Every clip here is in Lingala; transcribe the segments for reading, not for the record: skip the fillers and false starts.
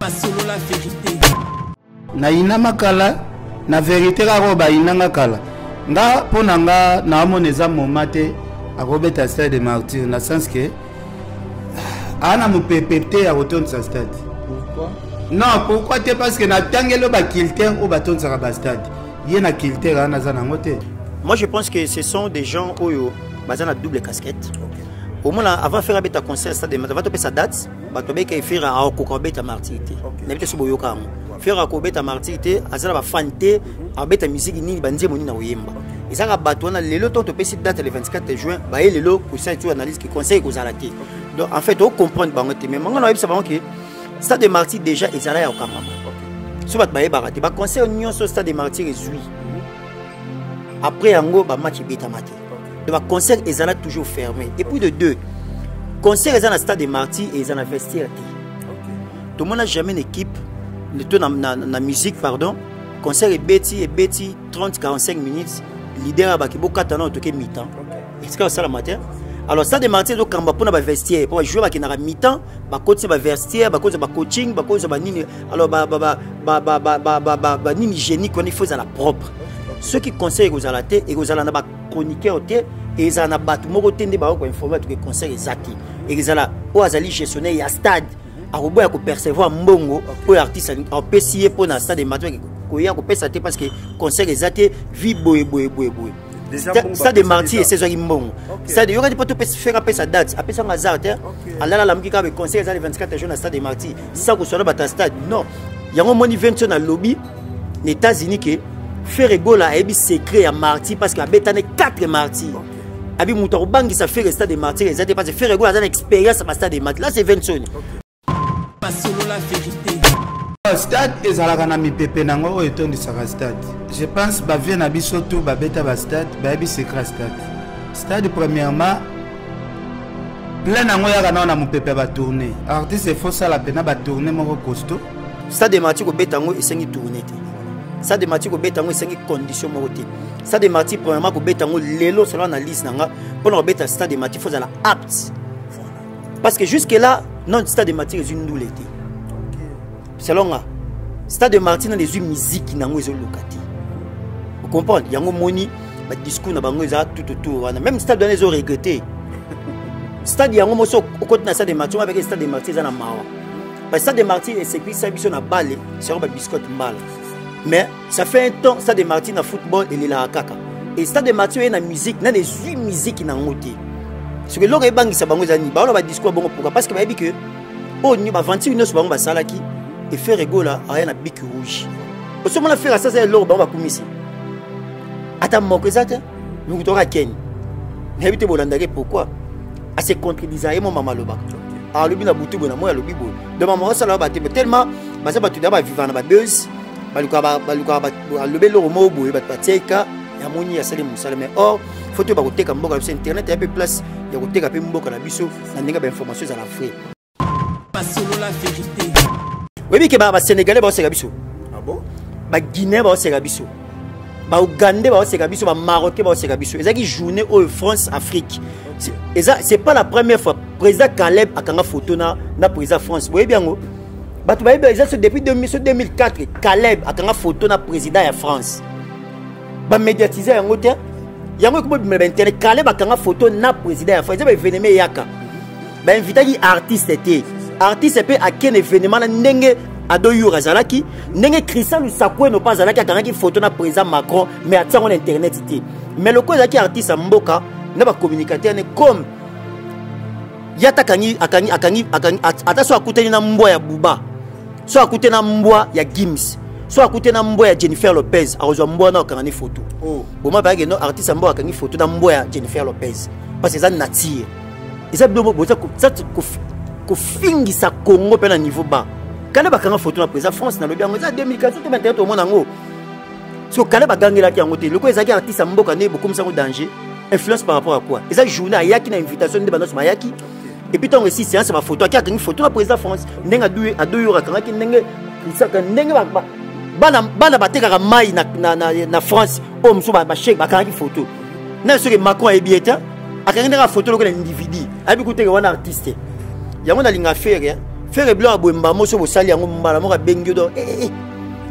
Masolo la vérité. Na ina makala na vérité ka ba inanga kala. Nga pona nga na amoneza momate akobeta stade de martyr na sens que ana mu pepete à retourner sa stade. Pourquoi? Non, pourquoi te parce que na tangelo ba kilter ou ba ton sa ba stade. Yena kilter ana za nangote. Moi je pense que ce sont des gens oyo bazana double casquette. Au moins avant faire un concert stade de martyr, avant de sa date, ba to be ka faire a kokobeta martyrité. N'habite so boyoka mo. Faire a kokobeta martyrité, azala ba fante, a beta musique nini banze moni na oyemba. Et ça, on a le temps de passer date le 24 juin, bah il est là pour ça tu analyse qui conseille aux arrêtés. Donc en fait, on comprend pas mais maintenant on a vu ça que stade de martyr déjà ils allaient au camp. Sur votre baie baraté, bah conseil union sur stade de martyr est après en gros bah match bêta maté. Donc conseil ils allaient toujours fermé. Et puis de deux, conseil ils allaient stade de martyr et ils allaient vestiaire. Tout le monde n'a jamais une équipe de tout na musique pardon. Concert est Betty 30-45 minutes. Leader a beaucoup de temps au mi-temps. Est-ce que ça la matin? Alors ça de martyr donc quand on va vestiaire pour jouer avec na mi-temps, ba coach va vestiaire, ba coach va coaching, ba coach va nini. Alors nini génie qu'on il faut à la propre. Ceux qui conseillent aux alatés et aux alana ba chroniqueur et ils en a battu moko tende ba ko informer que conseil exact. Et ils ala o azali gestionnaire ya stade. A roboya ko percevoir mbongo pour artiste en PCA pour na stade de martyr. Parce que conseil exact vie boy. Ça de martyr et saison imbon. Ça de yora di pas tout faire après sa date, après son hasard. Allah la mkika avec conseil le 24 juin à stade de martyr. Ça que soit dans stade. Non. Il y a un moni 20 na lobby les États-Unis que faire rigola et secret à martyr parce qu'il y a bétané 4 martyrs. Abi muto bangi ça fait stade de martyr exact parce que faire rigola dans expérience à stade de martyr. Là c'est 20 soni. Masolo la vérité. Stade ezalaka na mipepe nango oyo etondisaka stade. Je pense ba vie na biso tout ba beta ba stade ba bi secret stade. Stade premièrement plein nango yaka na mopepe ba tourner. Artiste faut ça la pena ba tourner moko costaud. Stade de martyr ko beta ngo esengi tourner te. Stade de martyr ko beta ngo esengi condition moko te. Stade de martyr premièrement ko beta ngo lelo selon analyse nanga pour na beta stade de martyr faut ça la apte. Parce que jusque là non stade de martyr est une douleur. Selon moi, stade de martyr dans les musiques qui n'ont pas locati. Vous comprenez? Il y a un moni, le discours n'a pas tout autour. Même stade de martyr regretté. Stade il y a un mot au côté de stade de martyr avec stade de martyr dans la main. Parce que stade de martyr c'est puis ça mission à balle, c'est un biscotte balle. Mais ça fait un temps stade de martyr dans football et la kaka. Et stade de martyr est dans la musique, dans les musiques qui n'ont pas. Ce que l'autre bangi ça bango zani, ba on va discours bon pourquoi? Parce que ba dit que oh ni ba 21 neuf bango ba salaki. Et faire rigola rien à bic rouge. Au moment de faire ça c'est l'or ba kumisi. Ata moko zata nous toka ken. N'habite bolandake pourquoi? À se contredisant mon maman loba. Ah lobi na butu bona moi lobi bo. De maman ça là ba tellement ba ça ba tu d'abord vivant na ba buzz. Ba luka ba lobi lo mo bo ba teka ya moni ya sale musala mais or photo ba ko teka mboka sur internet ya peu place ya ko teka pe mboka na biso na ndinga ba information za la frère. Masolo la vérité. Oui, que les Sénégalais vont se gabiso. Ah bon? Les Guinéens vont se gabiso. Les Ougandais vont se gabiso. Les Marocains vont se gabiso. C'est une journée au France Afrique. C'est pas la première fois. Le président Caleb a une photo dans le président France. Vous voyez bien, depuis 2004, Caleb a une photo dans le président de France. Il médiatisé un côté. Il y a un Caleb a une photo dans le président de France. Il y a un événement. Il y a un invité artiste. Artiste peut à quel événement n'enge adoyu razalaki n'enge Christian Lusakwe no pas zalaki akangaki photo na président Macron mais attend on internetité mais le cause qui artiste mboka na ba communicateur ne comme yata akangi ata so akuteni na mbwa ya Buba so akuteni na mbwa ya Gims so akuteni na mbwa ya Jennifer Lopez akozwa mbwa na akangani photo boma ba no artiste mboka akangi photo na mbwa ya Jennifer Lopez parce que ça nature et ça blomo boza ko fingisa Congo pe na niveau bas. Quand ba kanga photo na président France na lobi yango za 2014 to maintenant to mona ngo. So quand ba gangela ki yango te. Le ko ezaki artiste mboka ne beaucoup msango danger. Influence par rapport à quoi? Eza journée ayaki na invitation de banos mayaki. Et puis ton aussi séance ma photo ki akangi photo na président France. Ndenga adu yora kanga ki ndenge isaka ndenge bana bateka mai na France. O mso ba chèque ba kanga photo. Na so que Macron e bieta akanga photo lokela individu. Abi kuteka wana artiste. Il y a un linga faire Faire blanc à Bouemba, moi, sur le sali, on m'a bengue donc.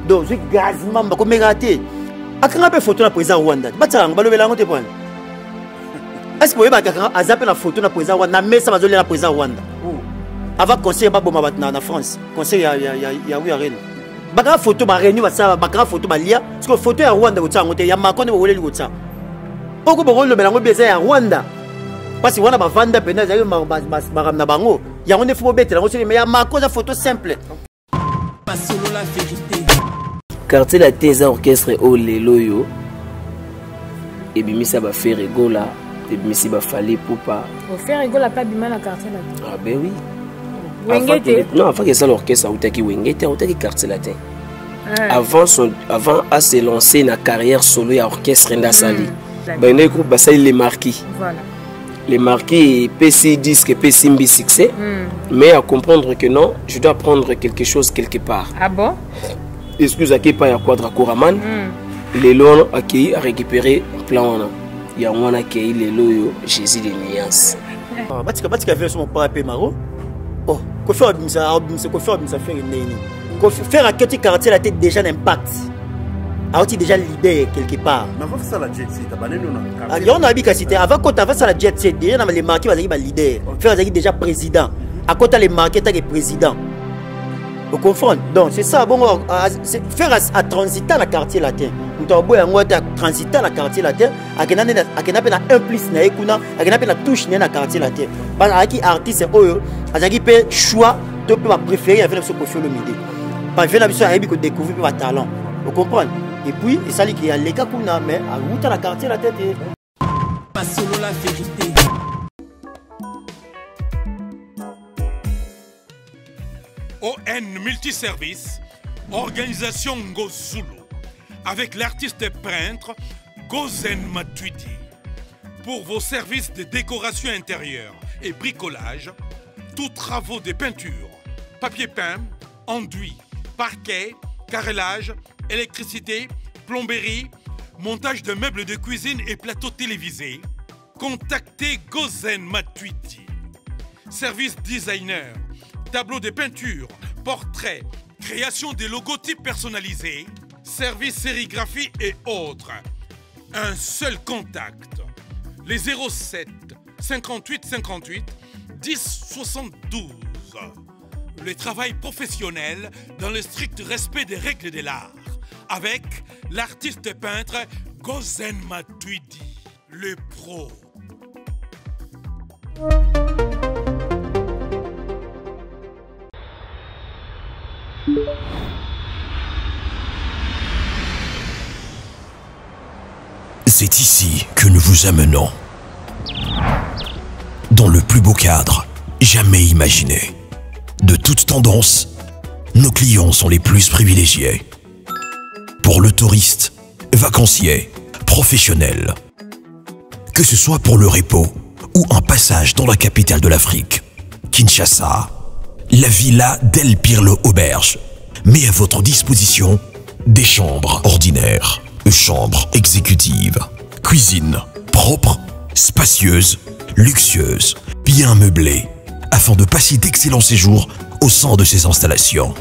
Donc, je gaz, mamba, comme raté. A quand on photo la président Rwanda, batang, balo belango te point. Est-ce que vous voyez que Azapé la photo la président Rwanda, mais ça va donner la président Rwanda. Avant conseil pas bon en France, conseil ya oui arène. Bakara photo ba réunion ça, bakara photo ba lia, parce que photo ya Rwanda ko tsango te ya makone bo woleli ko tsa. Oko bo le belango beza ya Rwanda. Parce que wana ba vanda pena za ba na bango. Ya on est fo bête, on se mais ya makone photo simple. Pas solo la vérité. Quartier la thèse orchestre au Leloyo. Et bimisa ba faire rigola, et bimisi ba fallait pour pas. Au faire rigola pas bima la quartier là. Ah ben oui. Wengete. Non, avant que ça l'orchestre ou taki Wengete, ou taki quartier latin. Avant à se lancer dans carrière solo et orchestre Renda Sali. Ben les groupes ça les marquis. Voilà. Les marquis PC disque PC Simbi succès. Mais à comprendre que non, je dois prendre quelque chose quelque part. Ah bon? Excuse qui pas ya Quadra Koraman. Les lois accueilli à récupérer plan là. Il y a un accueilli les loyaux Jésus des nuances. Batika fait son papa Maro. Oh, quoi faire ça faire une quoi faire à quel quartier la tête déjà d'impact. A tu déjà leader quelque part. Mais avant ça la jet set, t'as bané non. Il y en a habité cité avant quand avant ça la jet set déjà dans les marqués va dire leader. Faire déjà président. À côté les marqués t'as président. Vous comprenez? Donc c'est ça bon faire à transiter dans le quartier latin. Nous avons un transit dans le quartier latin, à qui n'a un plus na ekuna, à qui n'a pas touche dans le quartier latin. Parce que artiste oyo, à qui peut choix de préférer avec ce profil le midi. Par exemple, il a que découvrir par talent. Vous comprenez? Et puis il s'agit qu'il y a les gars qu'on a mais à route dans le quartier latin. Pas solo la vérité. ON Multiservice, organisation Ngozulu, avec l'artiste peintre Gozen Matuidi. Pour vos services de décoration intérieure et bricolage, tous travaux de peinture, papier peint, enduit, parquet, carrelage, électricité, plomberie, montage de meubles de cuisine et plateaux télévisés, contactez Gozen Matuidi. Service designer, tableau de peinture, portrait, création de logotypes personnalisés, service sérigraphie et autres. Un seul contact. Les 07 58 58 10 72. Le travail professionnel dans le strict respect des règles de l'art. Avec l'artiste peintre Gozen Matuidi, le pro. C'est ici que nous vous amenons. Dans le plus beau cadre jamais imaginé. De toutes tendances, nos clients sont les plus privilégiés. Pour le touriste, vacancier, professionnel. Que ce soit pour le repos ou un passage dans la capitale de l'Afrique, Kinshasa, la Villa Del Pirlo Auberge met à votre disposition des chambres ordinaires, chambres exécutives, cuisine propre, spacieuse, luxueuse, bien meublée, afin de passer d'excellents séjours au sein de ces installations.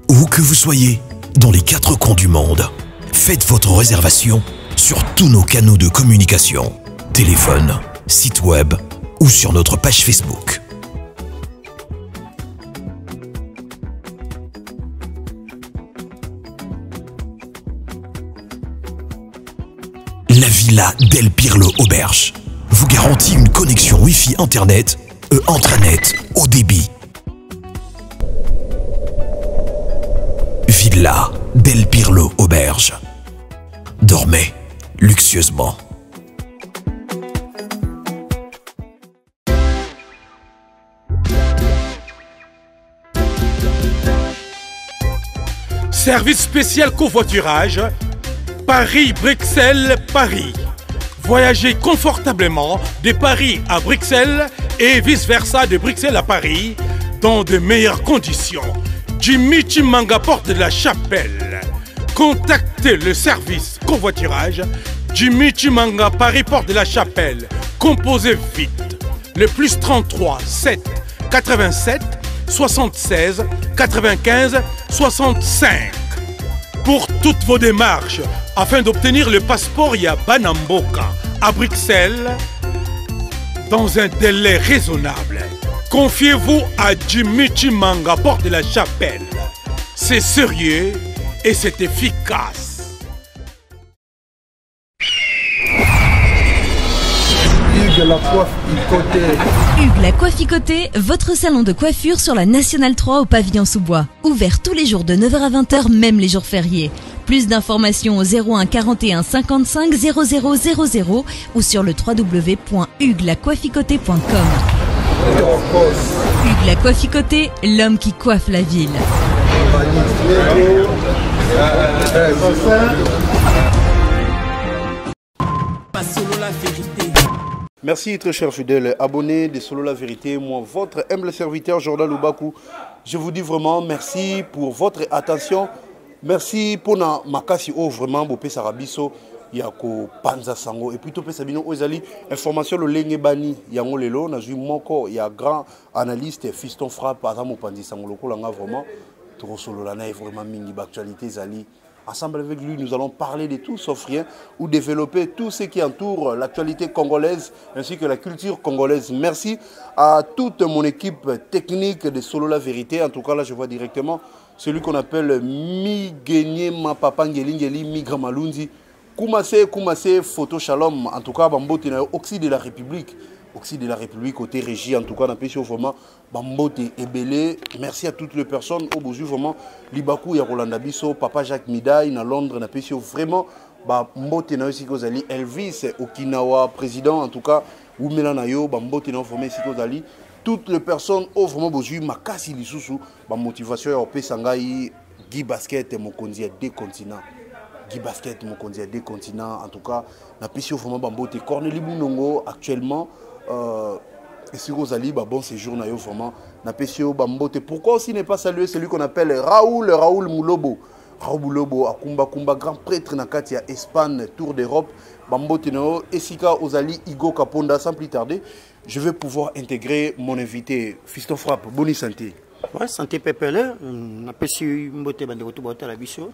Où que vous soyez, dans les 4 coins du monde, faites votre réservation sur tous nos canaux de communication, téléphone, site web ou sur notre page Facebook. La Villa Del Pirlo Auberge vous garantit une connexion Wi-Fi Internet et intranet haut débit. Villa Del Pirlo Auberge. Dormez luxueusement. Service spécial covoiturage, Paris-Bruxelles-Paris. Voyagez confortablement de Paris à Bruxelles et vice-versa de Bruxelles à Paris dans de meilleures conditions. Jimmy Chimanga, porte de la Chapelle. Contactez le service covoiturage Jimmy Chimanga, Paris, porte de la Chapelle. Composez vite. le plus 33 7 87 76 95 65. Pour toutes vos démarches, afin d'obtenir le passeport Yabanamboka à Bruxelles, dans un délai raisonnable, confiez-vous à Jimmy Chimanga, porte de la Chapelle. C'est sérieux et c'est efficace. Hugues la Coifficoté. Hugues la Coifficoté, votre salon de coiffure sur la Nationale 3 au pavillon sous-bois. Ouvert tous les jours de 9h à 20h, même les jours fériés. Plus d'informations au 01 41 55 0000 ou sur le www.huguelacoifficoté.com. Hugues la Coifficoté, l'homme qui coiffe la ville. Pas solo la vérité. Merci très chers fidèles abonnés de Solo la Vérité, moi votre humble serviteur Jordan Lubaku. Je vous dis vraiment merci pour votre attention. Merci pour na makasi o vraiment bopé sarabiso yako panza sango et puis topé sabino ozali information le lenge bani yango lelo na zui moko ya grand analyste Fiston Frappe par exemple panzi sango lokola nga vraiment trop solo la na vraiment mingi d'actualité zali. Ensemble avec lui, nous allons parler de tout sauf rien ou développer tout ce qui entoure l'actualité congolaise ainsi que la culture congolaise. Merci à toute mon équipe technique de Solo la Vérité. En tout cas, là, je vois directement celui qu'on appelle Miguenye Mapapa Ngeli Migra Malunzi. Koumassé, Photo Shalom. En tout cas, Bambote Oxy de la République. Oxy de la République, côté régie. En tout cas, on a pu vraiment Bambote et Belé. Merci à toutes les personnes. Au bout vraiment, Libaku, Rolanda Bisso, Papa Jacques Midaï, à Londres, on a pu vraiment Bambote na aussi Kozali, Elvis, Okinawa, président, en tout cas, Oumela Nayo, Bambote na formé ici Kozali. Toutes les personnes ont vraiment besoin de Makasi Lisusu, ma motivation est au Sangai, Guy Basket, mon conduit à deux continents. Guy Basket, mon conduit à deux continents. En tout cas, on a pu vraiment Bambote. Cornélie Bounongo, actuellement, et si vous allez, bon séjour, vraiment, Bambote. Pourquoi aussi ne pas saluer celui qu'on appelle Raoul Moulobo? Raoul Moulobo, Akumba Kumba, grand prêtre Nakatia, Espagne, Tour d'Europe. Bambote Nao, Esika Ozali, Igo Kaponda, sans plus tarder, je vais pouvoir intégrer mon invité, Fiston Frappe. Bonne santé. Ouais, santé pépélé, on a perçu Mbote Banderoto Bota la Bisso.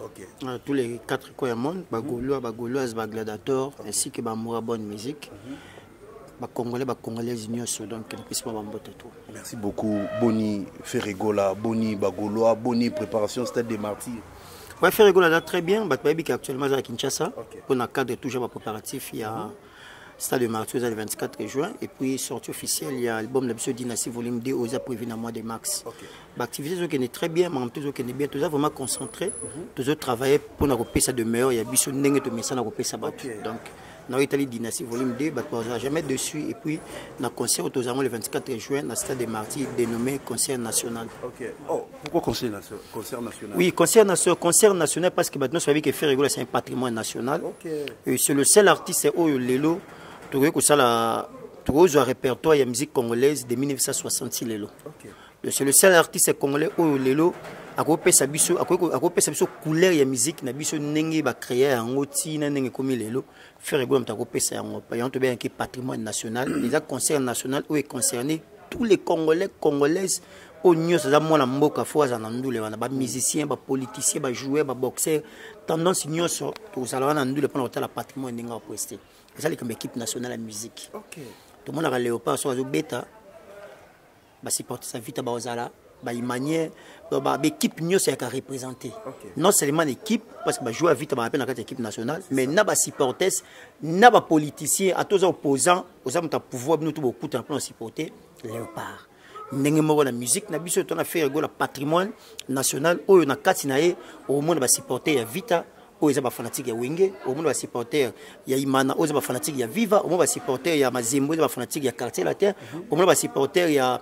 Tous les 4 coins du monde, Bagolois, Bagoloises, Bagladator, ainsi que Bamoura Bonne Musique. Congolais, Congolaises, donc merci beaucoup, Boni Ferregola, Boni Bagolois, Boni Préparation Stade des Martyrs. Oui, Ferregola très bien, actuellement à Kinshasa, pour le cadre toujours préparatif, il y a Stade des Martyrs le 24 juin, et puis sortie officielle, il y a l'album de l'Absurde Dynastie volume 2 aux prévu dans le mois de mars. L'activité est très bien, mais tout est bien, tout ça vraiment concentré, tout ça travailler pour nous repérer ça de meilleur, il y a Bissot Nenge de Messan à repérer ça. Donc, dans l'Italie Dynastie volume 2, on ne va jamais dessus. Et puis, dans le concert le 24 juin, dans le Stade des Martyrs, dénommé Concert National. Oh, pourquoi Concert National? Oui, Concert National parce que maintenant, vous savez que Ferregola, c'est un patrimoine national. Et c'est le seul artiste, Lelo, qui a un répertoire de musique congolaise de 1966. C'est le seul artiste congolais, Lelo, a coupé sa couleur de musique, na biso nenge ba créer en oti na nenge comme Lelo. Ferregola a coupé ça en patrimoine national. Les concerts national où est concerné tous les Congolais, Congolaises. Au New Zamona Mboka Foaz en Andoule, les musiciens, les politiciens, les joueurs, les boxeurs, tendance New sur tous en Andoule pendant le patrimoine n'est pas posté. C'est ça comme équipe nationale de musique. Tout le monde a Léopard sur la bêta, c'est porter sa vie à Baozala. Manière l'équipe New c'est à représenter non seulement l'équipe parce que jouer vite dans l'équipe nationale mais n'a pas supporters n'a pas politiciens à tous opposants aux hommes de pouvoir nous tout beaucoup de supporter Léopard n'engagement la musique n'a biso on a fait le patrimoine national où on a quatre au monde va supporter ya Vita où ils sont fanatiques ya Wenge au monde va supporter ya Imana où ils sont fanatiques ya Viva au monde va supporter ya Mazembo ils sont fanatiques ya Quartier Latin au monde va supporter ya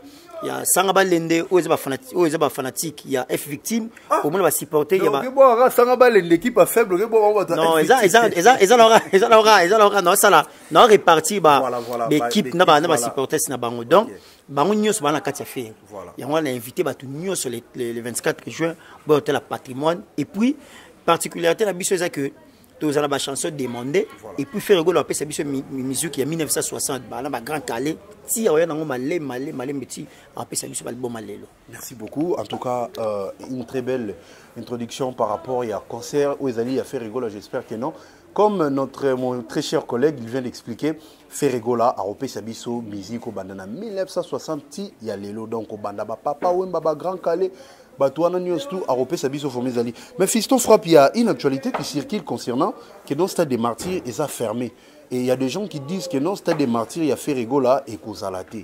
Sangaba Lende où ils sont fanatiques ya F Victime au monde va supporter ya Sangaba Lende l'équipe a faible non ils aura non ça là non réparti l'équipe n'a pas supporter na bango donc bango nyos bana kati faire ya on a invité ba tout nyos le 24 juin pour hôtel patrimoine et puis particularité la biso c'est que tous la chanson demandée et puis faire rigoler après c'est musique qui est 1960 bah là grand calé si on a malé petit après c'est le bon malé. Merci beaucoup, en tout cas une très belle introduction par rapport à concert où Ezali a fait rigoler, j'espère que non. Comme mon très cher collègue il vient d'expliquer, Ferregola a repé Sabiso musique au bandana 1960 il y a lelo donc au bandaba papa ou baba grand calé batouana news tout a repé Sabiso Formezali. Mais Fiston Frappe, il y a une actualité qui circule concernant que dans le stade des martyrs ils a fermé et il y a des gens qui disent que dans le stade des martyrs il y a Ferregola et Kozalate.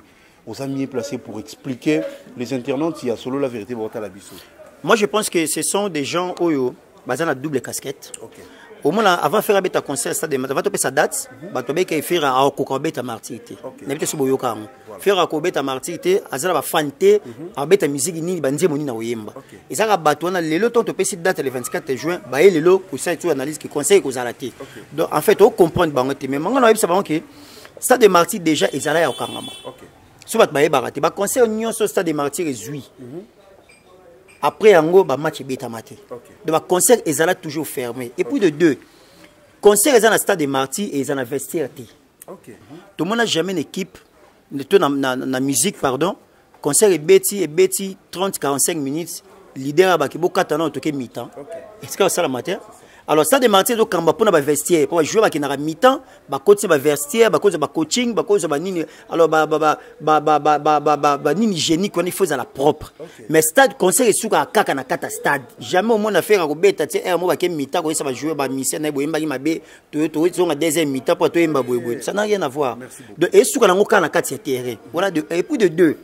Aux amis placés pour expliquer les internautes il y a solo la vérité pour la biso. Moi je pense que ce sont des gens oyo basant la double casquette. Okay. Au moins, avant de faire un concert, avant de faire sa date, tu peux faire un concert à martyr. N'habite sur Boyoka. Faire un concert à martyr, azala ba fanté, abeta musique ni banze moni na oyemba. Et ça va battre on a le temps de faire cette date le 24 juin, ba le lo pour ça tu analyse qui conseil que zalaté. Donc en fait, on comprend bangote mais mangana yebisa bango stade de martyr déjà ezala ya okangama. OK. So bat ba yebaraté, ba concert nyonso stade de martyr ezui. Après, en gros, le match est bêta maté. Donc, le concert est toujours fermé. Et puis, de deux, le concert est dans le stade de Marty et dans le vestiaire. Tout le monde n'a jamais une équipe, dans la musique, pardon. Le concert est bêti, 30-45 minutes. Leader a beaucoup de mi-temps. Est-ce que c'est la matière? Alors, ça de Marty, donc, quand on va vestiaire, pour jouer avec un mi-temps, on va vestiaire, on va coaching, on va nini. Alors, nini génie qu'on faut à la propre. Mais stade, concert est sur à kata stade. Jamais au monde a fait un robet, tu sais, un mot avec un mi-temps, ça va jouer, bah, mission, na boyemba, ma bé, tu es un deuxième mi-temps pour toi, ça n'a rien à voir. Et sur la moka na kata terrain. Voilà, et puis de deux.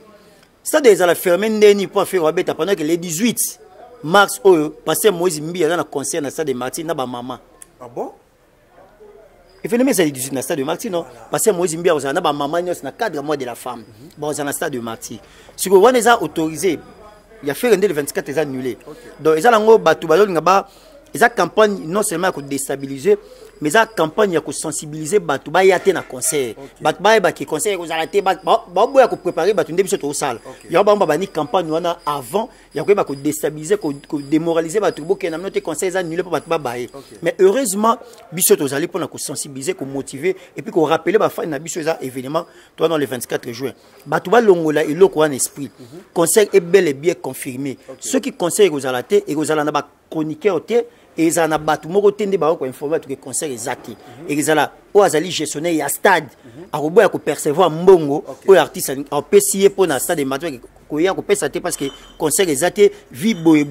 Stade est à la fermer, n'est pas faire robet, pendant que les 18. Mars, pasteur Moïse Mbi a un concert dans le stade de Martyr, na ba maman. Ah bon? Il fait le même stade dans le stade de Martyr, non? Pasteur Moïse Mbi a un maman, il y a 4 mois de la femme. Bon, dans le stade de Martyr. Si vous avez autorisé, il y a fait le 24, ils ont annulé. Donc, ils ont une campagne non seulement pour déstabiliser, mais ils ont une campagne pour sensibiliser Batou ba yate na concert. Batou ba qui concert aux alaté ba boya ko préparer Batou ndé biso to salle. Il y a ba ni campagne wana avant, il y a ko déstabiliser ko démoraliser Batou bo ke na noté concert annulé pour Batou ba baé. Mais heureusement biso to zali pour na ko sensibiliser, ko motiver et puis ko rappeler ba fa na biso za événement toi dans le 24 juin. Batou ba longola et loko en esprit. Concert est bel et bien confirmé. Ceux qui conseillent aux alaté et aux alana ba chroniqueur et ils ont battu mon côté de barreaux pour informer que le conseil est exact. Et ils ont au azali gestionnaire il y a stade à robo à percevoir mbongo au artiste en PCA pour na stade de matériel koya ko pesa parce que conseil exact vie boy.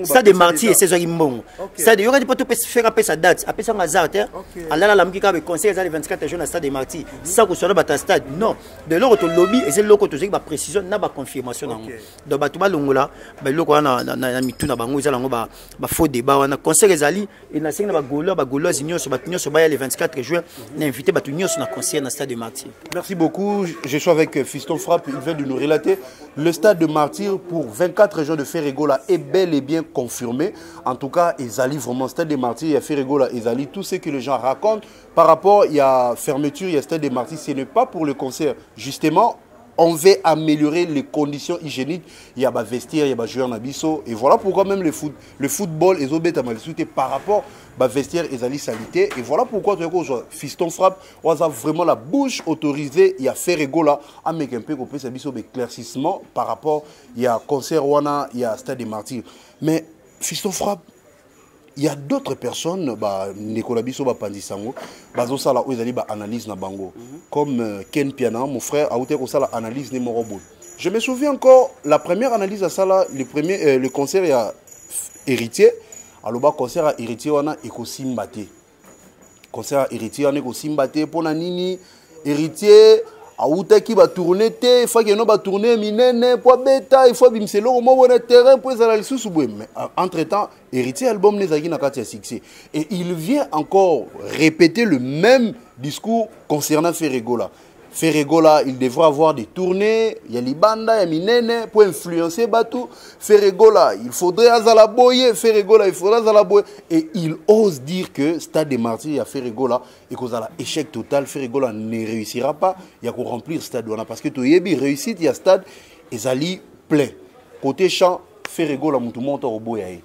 Stade de Martyr et César mbongo. Stade il y aura des potes faire après sa date après ça hasard Allah la mki ka conseil le 24 juin na stade de Martyr ça ko soit ba stade non de l'autre lobby et c'est l'autre to ba précision na ba confirmation donc ba tuba longola ba loko na mituna bango za lango ba faux débat wana conseil ezali et na singa ba golo zinyo so ba le 24 juin, on a invité Batunios sur le concert dans le stade de Martyr. Merci beaucoup. Je suis avec Fiston Frappe. Il vient de nous relater le stade de Martyr pour 24 jours de Ferregola est bel et bien confirmé. En tout cas, Ezali, vraiment, stade de Martyr, il y a Ferregola, Ezali, tout ce que les gens racontent par rapport, il y a fermeture, il y a stade de Martyr. Ce n'est pas pour le concert. Justement, on veut améliorer les conditions hygiéniques. Il y a des vestiaires, il y a des joueurs nabiso. Et voilà pourquoi même le football, les obètes à malsouté par rapport aux vestiaires et à salité. Et voilà pourquoi tu as Fiston Frappe, on a vraiment la bouche autorisée. Il y a Ferregola, avec un peu d'éclaircissement par rapport, il y a concert, il y a Stade des Martyrs. Mais Fiston Frappe, il y a d'autres personnes, Nicolas Bisso, Pandisango, Bazosala, où ils allaient analyse na bango. Comme Ken Piana, mon frère, a été comme ça l'analyse de Morobo. Je me souviens encore, la première analyse à ça, le concert, il y a Héritier. Alors, le concert à Héritier, on a Ekosimbate. Concert à Héritier, on a Ekosimbate. Pour Nanini, Héritier. Aoutaki va tourner, il faut qu'il va tourner, minene, pour bêta, il faut bimser au moment où terrain pour les sous-souboui. Mais entre-temps, héritier album Nezagi n'a pas succès. Et il vient encore répéter le même discours concernant Ferregola. Ferregola, il devrait avoir des tournées, il y a Libanda, il y a Minene, pour influencer Batou. Ferregola, il faudrait Azalaboye, Ferregola, il faudrait Azalaboye. Et il ose dire que Stade des Martyrs, il y a Ferregola, et qu'on a l'échec total, Ferregola ne réussira pas, il y a qu'à remplir Stade. Parce que tu y réussite, il y a Stade, et Zali plein. Côté champ, Ferregola, monte au Boyaï.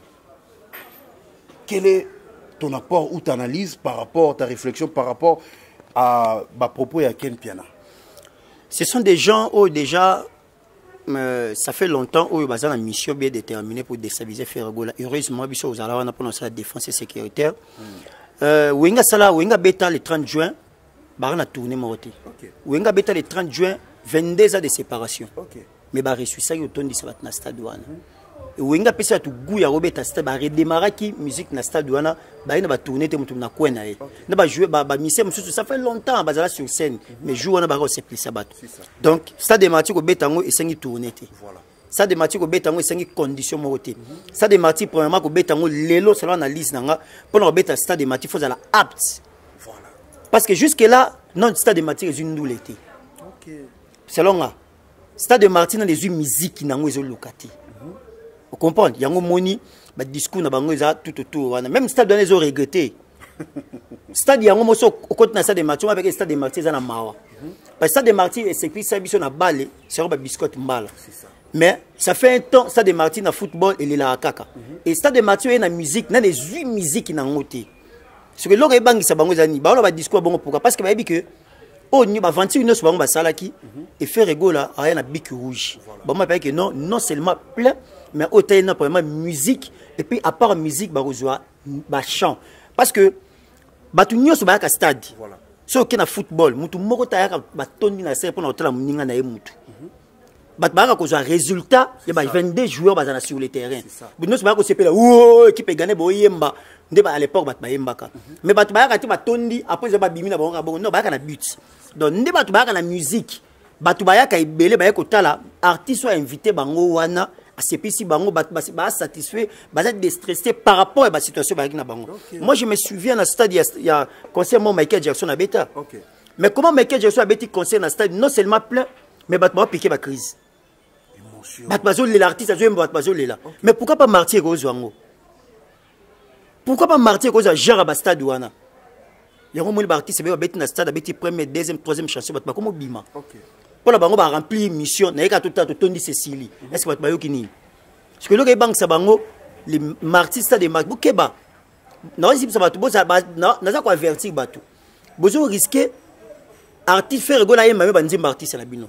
Quel est ton apport ou ta analyse par rapport à ta réflexion par rapport à propos à Ken Piana. Ce sont des gens où déjà ça fait longtemps où ils ont une mission bien déterminée pour déstabiliser Ferregola. Heureusement, ils ont pour la défense sécuritaire. Wenga Sala, Wenga Beta le 30 juin, Barana a tourné Moroti. Wenga Beta le 30 juin, 22 ans de séparation. Mais bah reçu ça, il y a autant de sabat na stade douane. Wenga pesa tu goût ya Robert stade, bah redémarrer qui musique na stade douane, bah il va tourner te mutum na coin na e. Na bah jouer bah mission ça fait longtemps bah là sur scène, mais joue on a bah c'est plus sabat. Donc stade de Marty ko betango et sengi tourner te. Voilà. Stade de Marty ko betango et sengi condition Moroti. Stade de Marty premièrement ko betango lelo selon analyse nanga pour na beta stade de Marty faut la apte. Voilà. Parce que jusque là non stade de Marty est une doulette. OK. Selon nga stade de Marty dans les musique nango ezo lokati. Vous comprenez? Yango moni ba discours na bango za tout autour. Même stade donné zo regretté. Stade yango moso au côté na stade de Marty avec stade de Marty za na mawa. Parce que stade de Marty c'est qui ça biso na balle, c'est ba biscotte mbala. C'est ça. Mais ça fait un temps stade de Marty na football et la kaka. Et stade de Marty est na musique, na les 8 musiques na ngoté. Ce que l'autre bangi sa bango za ni ba ba discours bango pourquoi? Parce que ba bi que oh ni ba 21 so bango ba salaki et faire rigola a na bic rouge. Ba ma pa que non seulement plein mais autant il y a vraiment musique et puis à part musique bah rejoint bah chant parce que bah tout nyos bah ka stade voilà so que na football mutu moko ta ya bah toni na serre pour na hôtel muninga na mutu bah bah ka kozwa résultat il y a 22 joueurs bah sur le terrain nyos bah ko sepela oh équipe gagner bo yemba ndé bah à l'époque bah yemba ka mais bah ka ti bah tondi après ça bah bimi na bon non bah ka na but donc ndé bah ka na musique bah bah ka ibele bah ko tala artiste soit invité bango wana c'est puis si bango ba satisfait ba déstressé par rapport à la situation ba bango. Moi je me souviens dans stade il y a concert Michael Jackson à Beta. Mais comment Michael Jackson a Beta concert dans stade non seulement plein mais ba piquer ba crise. Émotion. Ba l'artiste a joué ba là. Mais pourquoi pas Martyr Kozwango? Pourquoi pas Martyr Kozwa genre ba stade wana? Il y a un moment artiste ba Beta dans stade Beta première deuxième troisième chanson ba comment bima. Pour la bango ba remplir mission na ka tout tondi Cécilie est-ce que ba yokini parce que le banque sa bango les artistes de Marc Bukeba non si ça va tout ça na za ko avertir bato bozo risquer artiste faire rigola yema ba nzimba artiste na bino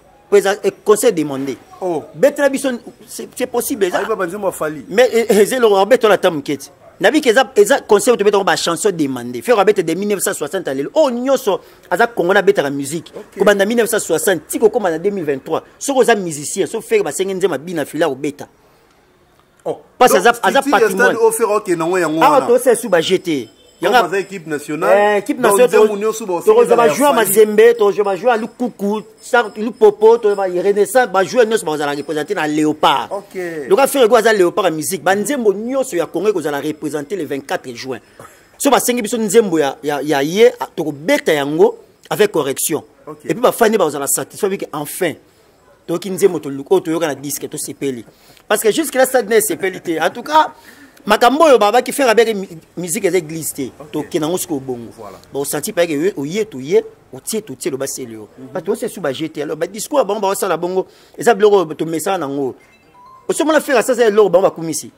conseil demandé oh betra bison c'est possible ça ba nzimba fali mais c'est le Robert la tamkete nabi que ça conseil to beto ba chanson demandé faire Robert de 1960 allez oh nyoso aza Congo na betra musique ko banda 1960 tiko comme en 2023 so ko za musicien so faire ba sengenze mabina fila Robert oh parce que aza patrimoine au faire OK non yango ah to c'est sous ba jeter il y a une équipe nationale tu vas jouer à Mazembe tu vas jouer à Lukuku lu Popo tu vas Renaissance va jouer nous va représenter dans Léopard OK donc à faire quoi ça Léopard en musique banzembo nyoso ya Congo ko za représenter le 24 juin so ba sengi biso nzembo ya ye to ko beta yango avec correction et puis ba fani ba za satisfait avec enfin donc nzembo to luko to yoka na disque to sepeli parce que jusque là ça n'est sepelité en tout cas makambo yo baba qui fait avec musique des églises to kinango siko bongo ba senti pas que oye to ye o tie le baselio ba to c'est sous ba jeter alors ba discours ba ba sala bongo et ça bloko to message nango o so mona faire ça c'est lo ba komisi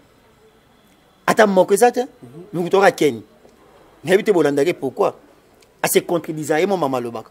ata moko ezata nous to ra ken n'habite bolandake pourquoi à se contredisait mon maman le bac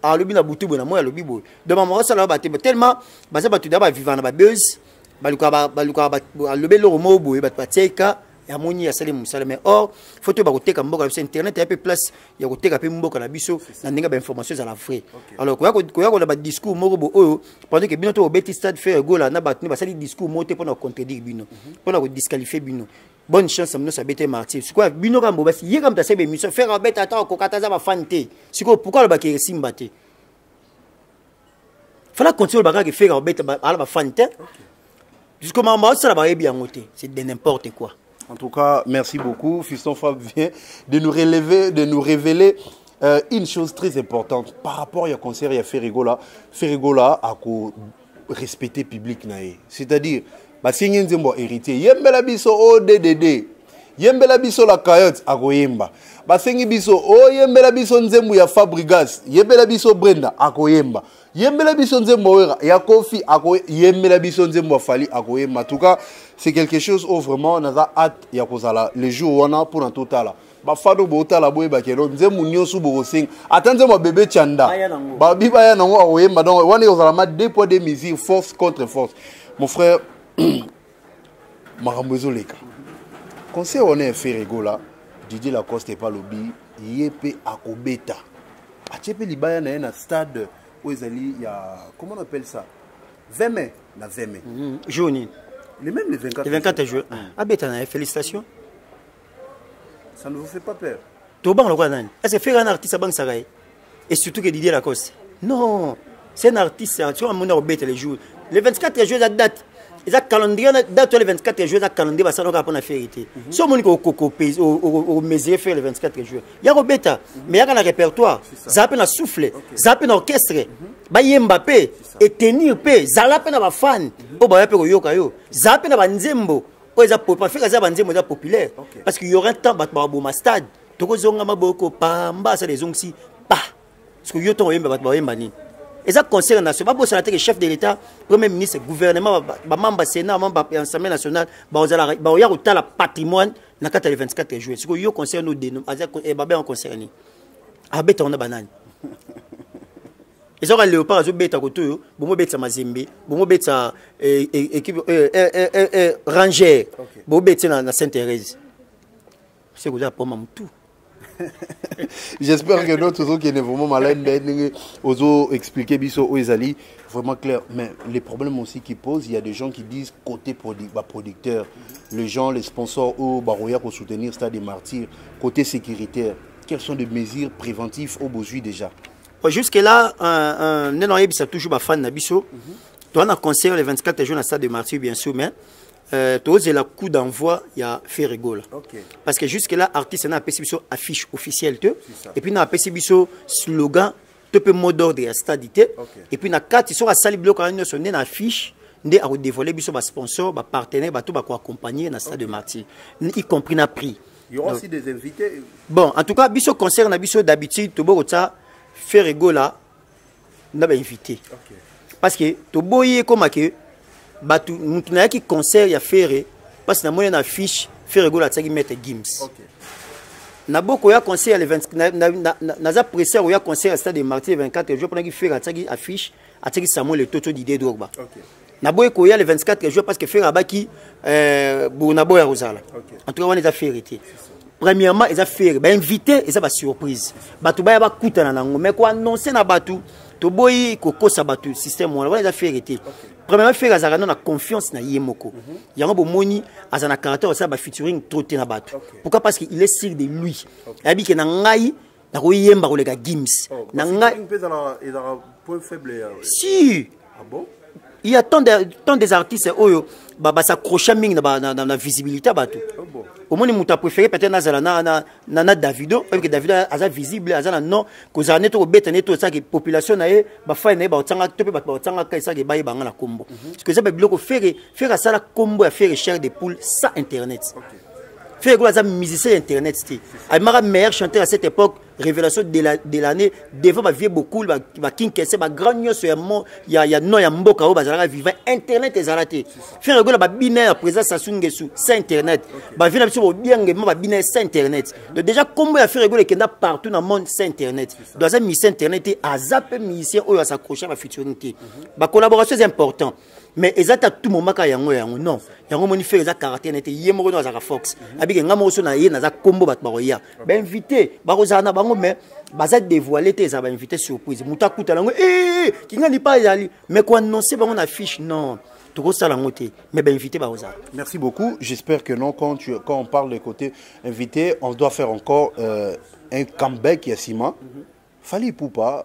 alors le bina butu bona moi le bibo de maman sala ba tellement ba ça ba tu d'aba vivant na ba buzz baluka le belo mobo ba pateka ya moni ya sale musala mais or photo ba koteka mboka sur internet ya pe place ya koteka pe mboka na biso na ndinga ba information za la vrai alors ko ya ba discours moko oyo pendant que bino to beti stade faire gola na ba ba sali discours moté pour na contredire bino pour na ko disqualifier bino bonne chance amno sa bete martyr siko bino ka mbo basi yeka mta sebe mission faire beta ata ko kataza ba fante siko pourquoi le ba ke simbate fala continuer ba ka faire beta ala ba fante jusqu'au moment ça va bien noté c'est de n'importe quoi. En tout cas, merci beaucoup. Fiston Fab vient de nous révéler une chose très importante par rapport à concert à Ferregola. Ferregola a respecté public nae. C'est-à-dire, bah si ngeen zembo héritier, yembela biso ODDD. Yembela biso la coyote a koyemba. Bah sengi biso yembela biso nzembo ya Fabrigas, yembela biso Brenda a koyemba. Yembela biso nzembo wera ya Kofi ako yembela biso nzembo fali akoyemba. En tout cas, c'est quelque chose où vraiment on a hâte ya kozala les jours on a pour en total. bafado bota la boye bakelo nzembo nyonso bokosenga atanze mo bébé Tchanda babi baya nango oyemba donc wana ozalama deux poids deux mesures force contre force mon frère makambo ezoleka conseil on est fait rigola Didier Lacoste et pas lobby yepe akobeta achepe libaya na na stade où ezali ya comment on appelle ça 20 mai na 20 mai jaune les mêmes les 24 juin abeta na félicitations. Ça ne vous fait pas peur? Est-ce que faire un artiste à Banque Sagaï? Et surtout que Didier Lacoste? Non, c'est un artiste, tu vois, mon bête les jours. Les 24 jours, la date. Il y a un calendrier, date les 24 jours, il y a un calendrier, ça n'a pas de vérité. Si on dit au mesure faire les 24 jours, il y a un bêta, mais il y a un répertoire, ça a un souffle, ça a un orchestre, il y a Mbappé, et tenir paix, ça a un fan, ça a un nzembo. Populaire parce qu'il y aura un temps de stade et ça concerne national le chef de l'État premier ministre gouvernement membre sénat membre assemblée nationale la patrimoine na 24 juillet ce que concerne nous dénommé concerné abeta on a banane et ça Léopard azo beta koto bomo beta Mazembe bomo beta équipe Ranger bomo beta na Sainte-Thérèse c'est que ça pour tout. J'espère que notre autres qui est vraiment malade ozo expliquer biso oezali vraiment clair mais les problèmes aussi qui posent il y a des gens qui disent côté producteur les gens les sponsors au baroya pour soutenir Stade des Martyrs côté sécuritaire quelles sont les mesures préventives au besoin déjà? Jusque-là, c'est toujours ma fan Nabiso. Tu as un concert le 24 juin à Stade de Martyrs, bien sûr, mais tu as le coup d'envoi, il y a fait rigole. Parce que jusque-là, l'artiste a appelé affiche officielle. Et puis, il a appelé slogan, tu peux mot d'ordre à Stade. Et puis, il y a 4 ils sont à salle bloc quand ils sont une affiche. Ils ont dévoilé des sponsors, des partenaires, des accompagner dans Stade de Martyrs, y compris le prix. Il y aura aussi des invités. Bon, en tout cas, biso concert d'habitude, tu as faire rigola n'a pas invité parce que to boye comme que batu mutuna qui concert ya faire parce que na moyen affiche faire rigola tsaki mettre Gims na boko ya concert le 20 na za pressé ya concert à Stade de Martyrs 24 jours pendant qu'il faire tsaki affiche tsaki Samuel le Toto d'idée d'Orba na boye ko ya le 24 jours parce que faire abaki na boya Rosala en tout cas on les a fait hériter. Premièrement, ils ont fait invité, ils ont surprise. Batu ba kuta na ngo mais ko annoncer na batu to boyi ko sa batu système on ils ont fait hériter. Premièrement, faire azana na confiance na yemoko. Yango bo moni azana caractère ça ba featuring trotter na batu. Pourquoi? Parce qu'il est sûr de lui. Abi ke na ngai na ko yemba ko lega Gims. Na ngai il a point faible. Si. Ah bon? Il y a tant des artistes oyo ba s'accrocher ming na visibilité batu. Au moins muta préféré peut-être na Davido parce que Davido a visible a non que ça neto beta neto ça que population na e ba fa na ba tsanga to ba tsanga ka ça que ba banga na kombo parce que ça ba biloko faire ça la kombo à faire cher des poules sans internet. Faire quoi ça musicien internet c'était a meilleur chanteur à cette époque révélation de l'année devant ma vie beaucoup ba king kesse ba grand news il y a non ya mboka o bazala vivant internet ezalate faire quoi ba binaire présence Sasungesu c'est internet ba vina biso bien ba binaire c'est internet donc déjà comment ya faire quoi kenda partout dans le monde c'est internet dans un musicien internet a zappé musicien o ya s'accrocher à futurité ba collaboration c'est important mais exact à tout moment ka yango non yango moni faire za caractère net yemo no za Fox abike ngamo so na ye na za combo bat baroya ba invité ba kozana bango mais baza dévoiler te za ba invité surprise muta kuta lango kinga ni pas yali mais ko annoncer bango na fiche non tout ça la moté mais ba invité ba kozana. Merci beaucoup, j'espère que non quand on parle des côtés invité on doit faire encore un comeback Yassima Fally Ipupa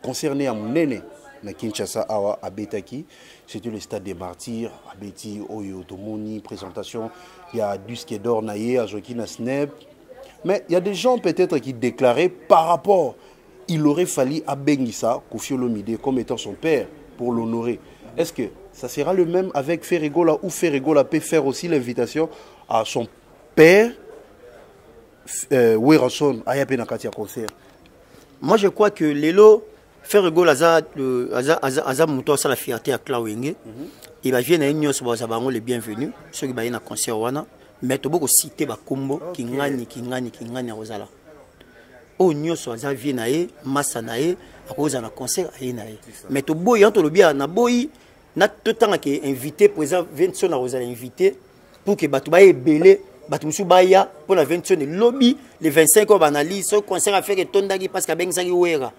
concerné à Munene na Kinshasa awa abetaki c'était le Stade des Martyrs abeti oyo tomoni présentation il y a Disque d'or naye azoki na snap mais il y a des gens peut-être qui déclaraient par rapport il aurait fallu abengisa Koffi Olomide comme étant son père pour l'honorer. Est-ce que ça sera le même avec Ferregola ou Ferregola peut faire aussi l'invitation à son père Werason ayape na kati ya concert? Moi je crois que Lelo faire rigolo aza muto ça la fierté à Clawenge il va venir na nyos ba zabango les bienvenus ceux qui ba na concert wana mais to boko citer ba kombo kingani ozala o nyoso aza vie na ye massa na ye akoza na concert aye na ye mais to boyi to lobia na boyi na to tanga ke invité président Vincent na ozala invité pour que bato ba ebele bato musu baya pour la Vincent lobby les 25 ans banali so concert a fait que tondaki parce que ben saki wera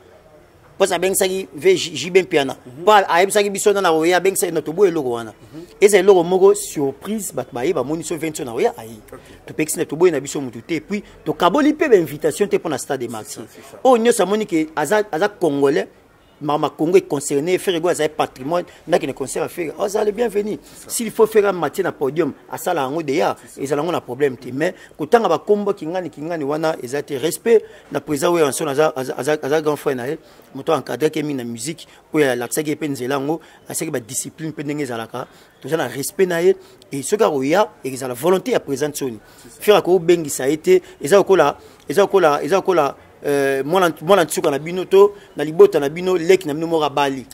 parce que ben saki JB piana pas aïb saki biso na roya ben saki to boyi logo wana et c'est logo moko surprise bato ba yeba moni so Vincent na roya ayi to pexi na to boyi na biso mutu te puis to kaboli pe invitation te pour na stade de Martyrs oh nyosa moni ke aza congolais Mama Congo est concerné, faire égaux à patrimoine, n'a qu'un concert à faire. Oh, ça le bienvenu. S'il faut faire un matin à podium, à ça là en déjà, ils ont un problème. Mais quand on a combat qui gagne, wana, ils ont respect. Na présent où on sont à grand frère naé, moto encadré qui est mis la musique, où l'accès qui est penzelango, l'accès qui est discipline pendengue zalaka, tout ça le respect naé. Et ce gars où il y a, ils ont la volonté à présenter Sony. Faire à quoi bengi ça a été, ils ont encore là. Moi na binoto na libota na bino leki na bino mora bali.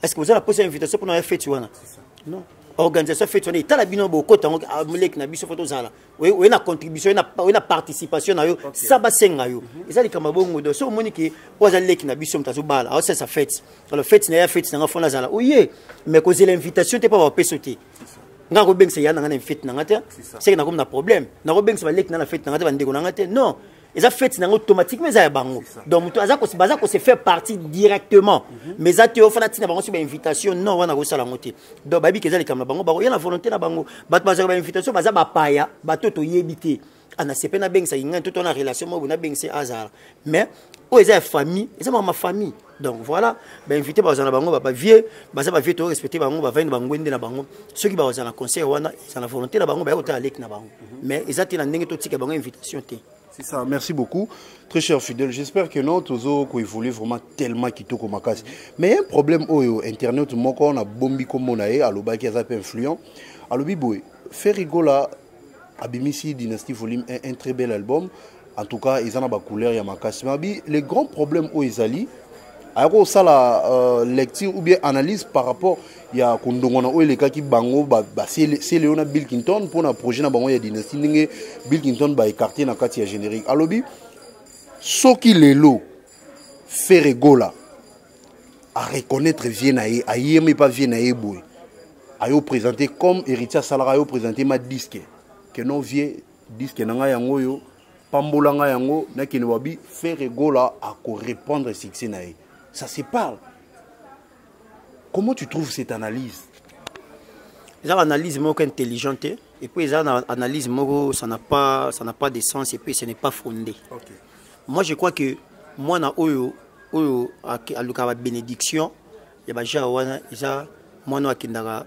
Est-ce que vous avez posé une invitation pour une fête wana? Non. Organisation fête wana ta la bino boko tango leki na biso photo zala. Oui na contribution na participation na yo ça ba senga yo. Eza likama bongo do so moni ki oza leki na biso mtazo bala. Alors c'est sa fête. Alors fête na ya fête na fona zala. Oui mais cause l'invitation t'es pas va pesoter. Nga ko beng se yana nga na fête na ngata. C'est que na comme na problème. Na ko beng se ba leki na fête na ngata ba ndeko na ngata. Non. Ils ont fait automatiquement ça bango. Donc ça se fait partie directement. Mais ça tu offres une invitation non on a reçu la moitié. Donc baby que ça les caméras bango il y a la volonté na bango. Bat baza invitation baza ba paya bato to yebité. Ana sepe na beng ça inga tout on a relation mo na beng c'est hasard. Mais oh ils ont famille, ils ont ma famille. Donc voilà, ben invité baza na bango ba vieux, baza ba vieux to respecter bango ba vendre bango ndé na bango. Ceux qui baza na conseil wana, ils ont la volonté na bango ba ota alek na bango. Mais ils ont na ndenge to tika bango invitation té. C'est ça, merci beaucoup. Très cher fidèle, j'espère que non, tous qui évoluent vraiment tellement qui tout comme casse. Mais il y a un problème au internet, on a bombi comme on a à l'oba qui est un peu influent. À l'obi faire rigola, Abimisi Dynasty Volume 1, un très bel album. En tout cas, ils en ont couleur, il y a ma casse. Mais les grands problèmes au Isali, alors ça la lecture ou bien analyse par rapport il y a kondongona o les cas qui bango c'est Léona Bill Clinton pour un projet na bango ya dynastie ninge Bill Clinton ba écarté na kati ya générique alobi soki lelo faire gola à reconnaître Viennae a yemi pas Viennae boy ayo présenter comme héritier salara ayo présenter ma disque que non vie disque nanga yango yo pambola nga yango na kini wabi faire gola à ko répondre succès na ye. Ça se parle. Comment tu trouves cette analyse? Ils ont une analyse intelligente et puis ils ont une analyse ça n'a pas de sens et puis ce n'est pas fondé. Okay. Moi je crois que moi na oyo à l'occasion bénédiction il y a déjà moi na kindara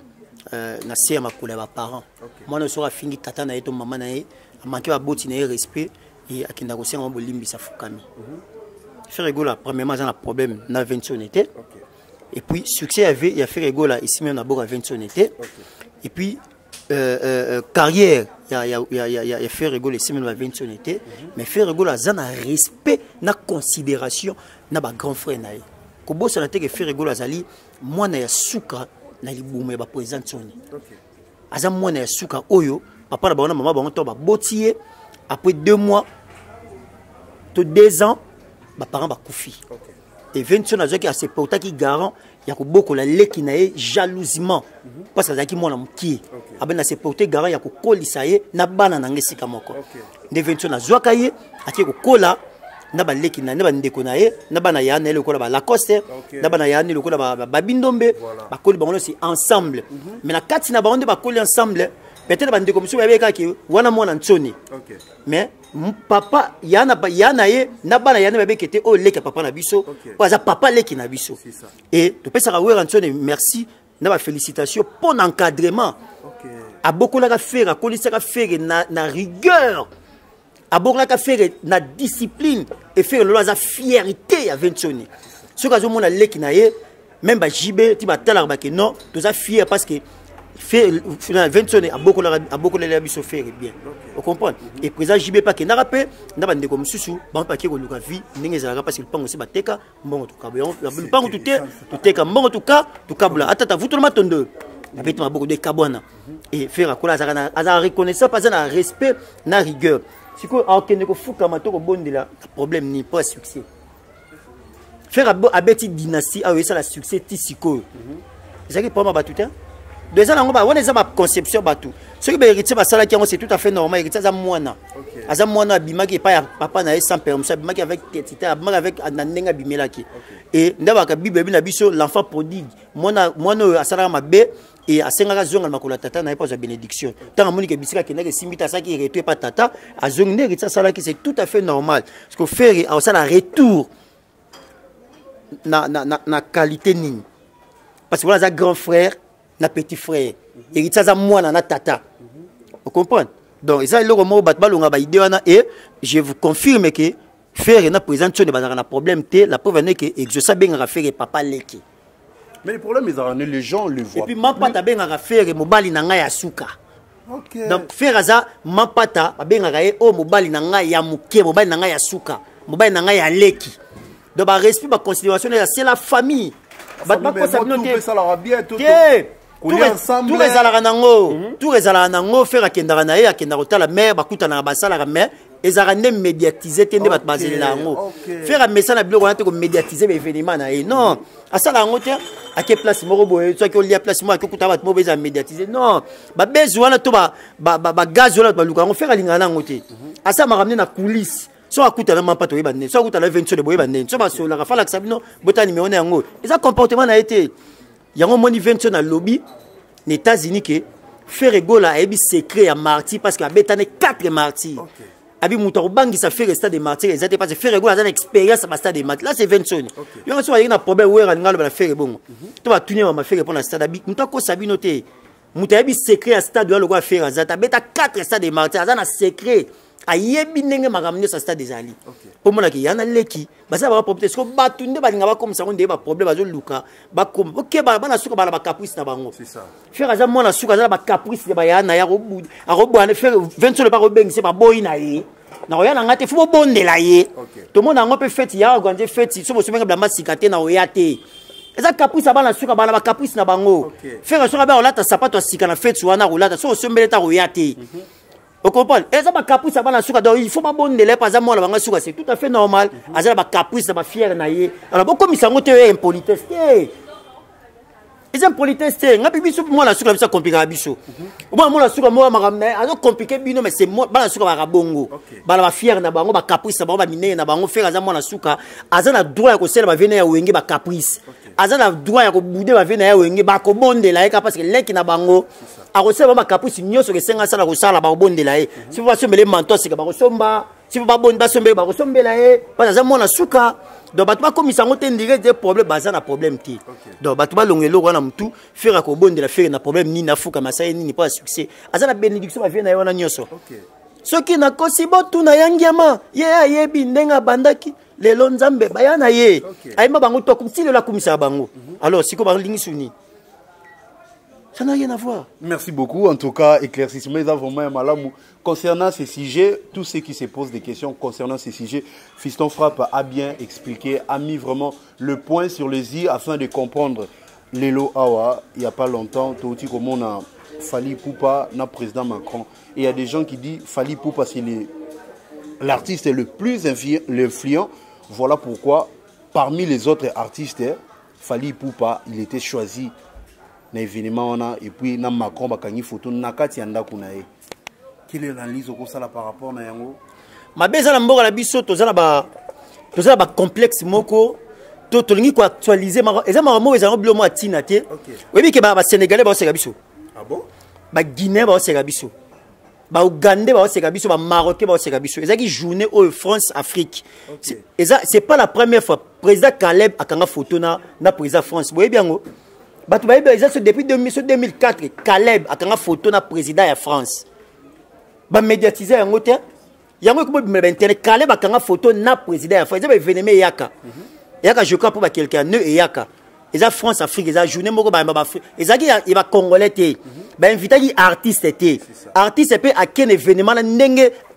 na c'est ma couleur parents. Moi na sera fini tata na eto maman na e manquer ba boti na respect et akindara aussi en bolimbi sa fukami. Faire rigoler premièrement j'ai un problème na 20 était et puis succès avait il y a fait rigoler ici même d'abord à 20 était et puis carrière il y a fait rigoler ici même à 20 était mais faire rigoler ça na respect na considération na ba grand frère na ko bossa na te que faire rigoler azali moi na ya suka na libumu ya ba président Sony aza moi na ya suka oyo papa na ba maman ba to ba botier après 2 mois to 2 ans mes parents ba koufi et 20 ans qui a ses porta qui garant il y a beaucoup la leki nae jalousement parce que zaki mona mki abena ses porta garant il y a ko kolisa ye na bana na ngesika moko de 20 ans zwaka ye ati ko kola na ba leki na ba ndeko nae na bana ya na le ko ba Lacoste na bana ya ni le ko ba bindombe ba koli bango c'est ensemble mais na kati na ba onde ba koli ensemble peut-être ba ndeko musu ba beka ki wana mona Sony mais papa yana ye na bana yana bébé qui était au leki papa na biso parce papa leki na biso et tu peux savoir Antoine merci na ba félicitations pour l'encadrement a beaucoup la faire a connaître la faire na rigueur a beaucoup la faire na discipline et faire la fierté à 20 Sony ce que zo mona leki na ye même ba JB ti ba tala ba que non tu as fier parce que fait 20 Sony a beaucoup la biso faire bien vous comprenez et président JB pas que na rappé na bande comme susu ba pa ki ko luka vie ndenge za parce que le pango se bateka mbongo to kabyo le pango tout teka mbongo to ka to kabula atata vous tout le matondo abeti maboko de kabwana et faire akola azana reconnaissant pas na respect na rigueur siko akende ko fuka matoko bondela problème ni pas succès faire abeti dynastie a ça la succès ti siko ezaki pas ma batuta deux ans on a ma conception batou ce qui héritier basala qui c'est tout à fait normal héritier za mwana aza mwana bimaki pa papa na sans permission bimaki avec tete avec nanenga bimelaki et ndabaka bible na biso l'enfant prodigue mwana asala mabe et asengaka zonga makolo tata na pas de bénédiction tant monique bisika qui n'a que simbita ça qui retourne pas tata azonga héritier sala qui c'est tout à fait normal parce que faire ça la retour na qualité nini parce que voilà un grand frère na petit frère héritier za mwana na tata vous comprenez donc ça le mot batbalonga ba idée wana et je vous confirme que faire na présente ne bazaka na problème té la preuve est que exaucer benga faire papa leki mais le problème est les gens le voient et puis mapata benga faire mobali na ngai ya suka donc faire ça mapata benga o mobali na ngai ya muke mobali na ngai ya suka mobali na ngai ya leki donc ba respect ba considération c'est la famille tout rezalaka nango tout rezalaka nango faire akendaka na ye akenda kotala mère bakutana basalaka mère ezalaka nde médiatiser te nde bato bazelela yango faire message na biloko wana te komédiatiser baévénement na ye non asala yango te ake place moko boye soki olia place moko akekuta bato moko ezala médiatiser non babezi wana to bagaz wana bato baluka yango faire alingaka nango te asala makamne na coulisse so akutana mampato oyeba ndeni so akutana 20 de boyeba ndeni so basolaka falakisa bino bota numéro na yango eza comportement na ye te yango moni 20 na lobby aux États-Unis que faire gola a eu secret à martyr parce qu'il a bétané 4 martyrs. Abi Moutarbangi ça fait rester des martyrs ils étaient pas faire gola dans expérience à stade des martyrs là c'est 20 sonnes. Il y a un problème où on a faire bon. Tu vas tourner ma faire pour la stade abi Moutako sabinoté. Moutabi secret à stade où le faire ça beta 4 stades des martyrs ça na secret. Ayebi ndenge makamne sa stade des ali pour moi ki yana leki basa ba propriété ko batunde balinga ba comme ça on ba problème bazo luka ba comme OK ba na suka ba caprice na bango c'est ça faire za mona suka za ba caprice ba yana ya robu a robu ana faire 20 sur le ba robengise ba boy na ye na oyana ngate fu bondela ye to mona ngo pe fête ya organiser fête so bo so benga bla masikate na oyate eza caprice ba na suka ba na caprice na bango faire so ba olata sapato sika na fête wana olata so so mbeleta oyate. Vous comprenez? Et ça, ma caprice, ça va la souka. Donc, il faut pas bon délai, par exemple, moi, la souka, c'est tout à fait normal. Ça, ma caprice, ça va fier naïe. Alors, bon, comme ils sont montés, impolitesse. Ils ont impolitesse. Nga bibi sou moi la souka, ça compliqué à biso. Moi, la souka, moi, ma ramener. Alors, compliqué bino, mais c'est moi, la souka, va bongo. Ba la fier na bango, ba caprice, ba mine na bango, faire ça, moi, la souka. Aza na droit ya ko sel ba venir ya wenge ba caprice. Aza na droit ya ko bouder ba venir ya wenge ba ko bonde la parce que leki na bango. A recevoir ma caprice nyoso ke senga sala ko sala ba bonde la e si vous va somber les mantos c'est ka ba somba si vous ba bonde ba somber la e parce que moi na suka donc batuma comme ça ngote ndire des problèmes baza na problème ti donc batuma longelo wana mtu faire ko bonde la faire na problème ni na fuka masai ni pas succès aza na bénédiction ba vient na wana nyoso soki na kosibo tu na yangiama ye ayebi ndenga bandaki lelo nzambe bayana ye ayima bango to kumsile la kumisa bango alors siko ba lingi suni. Ça n'a rien à voir. Merci beaucoup. En tout cas, éclaircissement vraiment malamou. Concernant ces sujets, tous ceux qui se posent des questions concernant ces sujets, Fiston Frappe a bien expliqué, a mis vraiment le point sur les i afin de comprendre Lelo Awa. Il n'y a pas longtemps, tout comme on a Fally Poupa, na président Macron. Et il y a des gens qui disent Fally Poupa, c'est l'artiste le plus influent. Voilà pourquoi, parmi les autres artistes, Fally Poupa, il était choisi. Na événement et puis na Macron bakangi photo na kati anda kunae. Quelle est l'analyse au ça par rapport na yango? Ma beza na mboka la biso tozala ba complexe moko to tolingi ko actualiser ma eza ma mo eza bilo mo atina te. Oui ke ba sénégalais ba seka biso. Ah bon? Ba guinéen ba seka biso. Ba ougandais ba seka biso ba marocain ba seka biso. Eza ki journée au France Afrique. C'est pas la première fois président Caleb akanga photo na président France. Vous voyez bien ngo? Depuis 2004, Caleb a une photo de président de France. Il a médiatisé un côté. Il y a Caleb a une photo de président de France. Il y a Yaka. Yaka, je crois, pour quelqu'un. Et Yaka. Il y a France, Afrique. Il y a journée. Il y a Congolais. Il y a invité des artistes. Artistes, à quel événement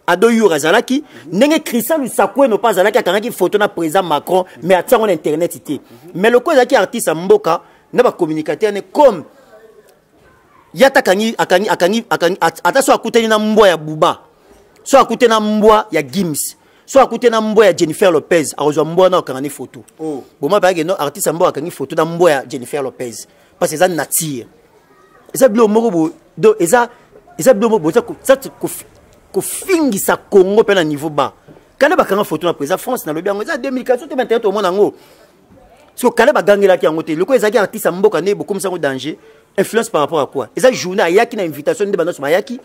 Ado Yurazalaki, Nenge Christian Lusakwe no pas Zalaki a une photo de président Macron, mais à sur Internet. Mais le coup, artiste à Mboka, n'a pas communicateur comme yata kangi ata so akuteni na mbwa ya Buba, so akuteni na mbwa ya Gims, so akuteni na mbwa ya Jennifer Lopez, akozwa mbwa na okangani photo. Oh. Boma ba ke no artiste mbwa akangi photo na mbwa ya Jennifer Lopez parce que ça nature. Eza bilo moko bo do eza bilo moko bo ko fingisa Congo pe na niveau bas. Quand bakanga photo na président France na lobi yango eza 2014 te 21 to mona ngo. So quand bagangela ki yango te, loko ezaki artiste mboka ne beaucoup msango danger. Influence par rapport à quoi? Et ça journée ayaki na invitation de bana mayaki.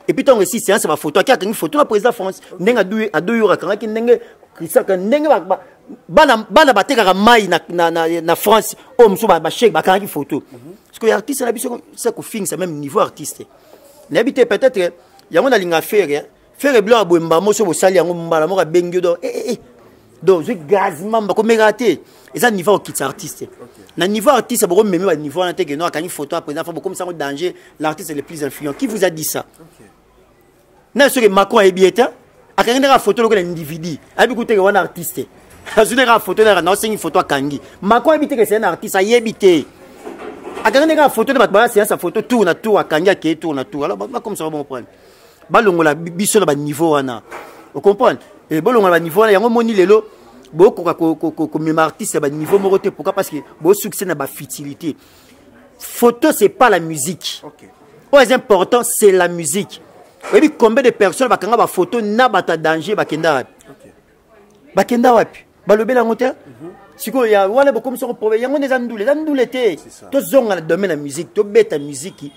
Et puis ton récit séance ma photo qui a une photo la président France ndenga a 2 jours quand ki ndenge kisaka ndenge bana bateka mai na France o mso ba chèque ba kanaki photo. Parce que artiste na biso ça ko fin ça même niveau artiste. N'habite peut-être yango na linga faire blanc abomba mo so bo sali yango mbala mo ka bengyo do donc je gazement ba ko meraté. Et ça niveau qui artiste. Na niveau artiste beaucoup même au niveau na teke no akani photo après ça faut beaucoup ça danger l'artiste le plus influent. Qui vous a dit ça? Na ce que Macron est bien akani na photo le individu. Abi koute que un artiste. Azune na photo na c'est une photo akangi. Macron habite que c'est un artiste a yebité. Akani na photo de ba c'est sa photo tour na tour akangi ke tour na tour. Alors ba comme ça va bon prendre. Ba longola biso na ba niveau wana. Vous comprenez? Et ba longola niveau wana yango moni lelo beaucoup comme artiste à niveau moroté pourquoi parce que beau succès n'a pas futilité. Photo c'est pas la musique. Très important c'est la musique. Et puis combien de personnes va quand ba photo na bata danger ba kenda wapi. Ba kenda wapi. Ba lobe la ngote. Siko ya wala beaucoup sont problème yango des andoules té. To zonga na domaine la musique, to beta musique.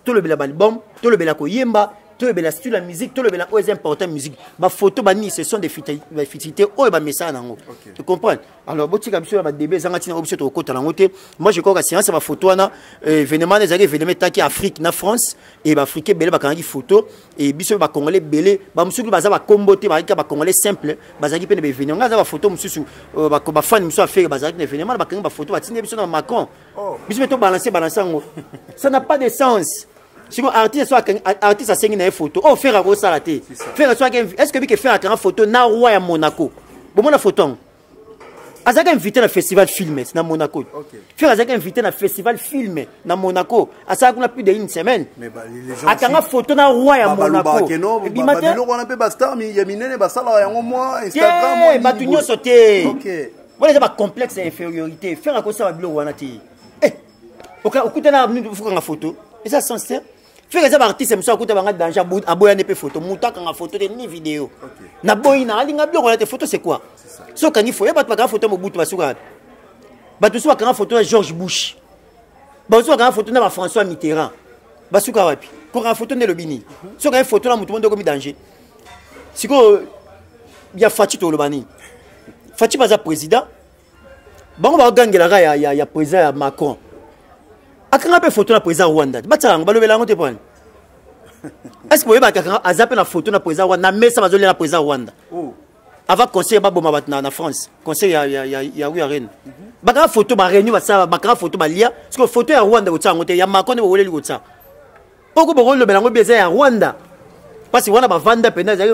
To lobe la album, to lobe la koyemba. Tout le style la musique, tout le est important musique. Ma photo bani ce sont des futilités oh ba message nango. Tu comprends? Alors boti ka biso ba débé zanga tina obso to kota nango te. Moi je crois que science ba photo na événement des événements taki Afrique na France et ba africain belé ba kangi photo et biso ba congolais belé ba musuku ba za ba kombote ba ka ba congolais simple ba zaki pe na événement nga za ba photo mususu ba fan mususu a fait ba zaki na événement ba kangi ba photo ba tina biso na Macron. Biso to balancer ngo. Ça n'a pas de sens. Si un artiste a signé une photo, oh faire un salaté. Faire soit est-ce que bien faire une photo na roi à Monaco. Bon mon photo. Azaka invité na festival filmé na Monaco. Faire azaka invité na festival filmé na Monaco. Asa qu'on a plus d'une semaine. Mais les gens atanga photo na roi à Monaco. Et puis maintenant on a peu basta mais il y a minene basala yango moi Instagram moi batunyo sauté. OK. Voilà c'est pas complexe d'infériorité. Faire un ça bilo wana ti. OK, écoutez na faut une photo. Et ça sens faire des artistes me soit écouter banga danger aboya ne pe photo muta kanga photo ni vidéo na boyina alinga bilo on photo c'est quoi so kani faut ba kanga photo mo butu basuka ba to so kanga photo na George Bush ba so kanga photo na ba François Mitterrand basuka wapi ko kanga photo ne lobini so kanga photo na mutu mondo ko mi danger siko ya Fachi to lobani Fachi baza président bango ba gangela ya président Macron. Quand on a photo na président Rwanda, batanga balobela ngote pone. Est-ce que vous voyez quand a zappé la photo na président Rwanda, mais ça va zoler na président Rwanda. Oh. Avant conseil ba boma batna na France, conseil ya oui arène. Baka photo ba réunion ba ça baka photo ba lia, parce que photo ya Rwanda ko tsangote ya Macron bo woleli ko tsa. Oko bo lo belango beza ya Rwanda. Parce que wana ba vanda pena za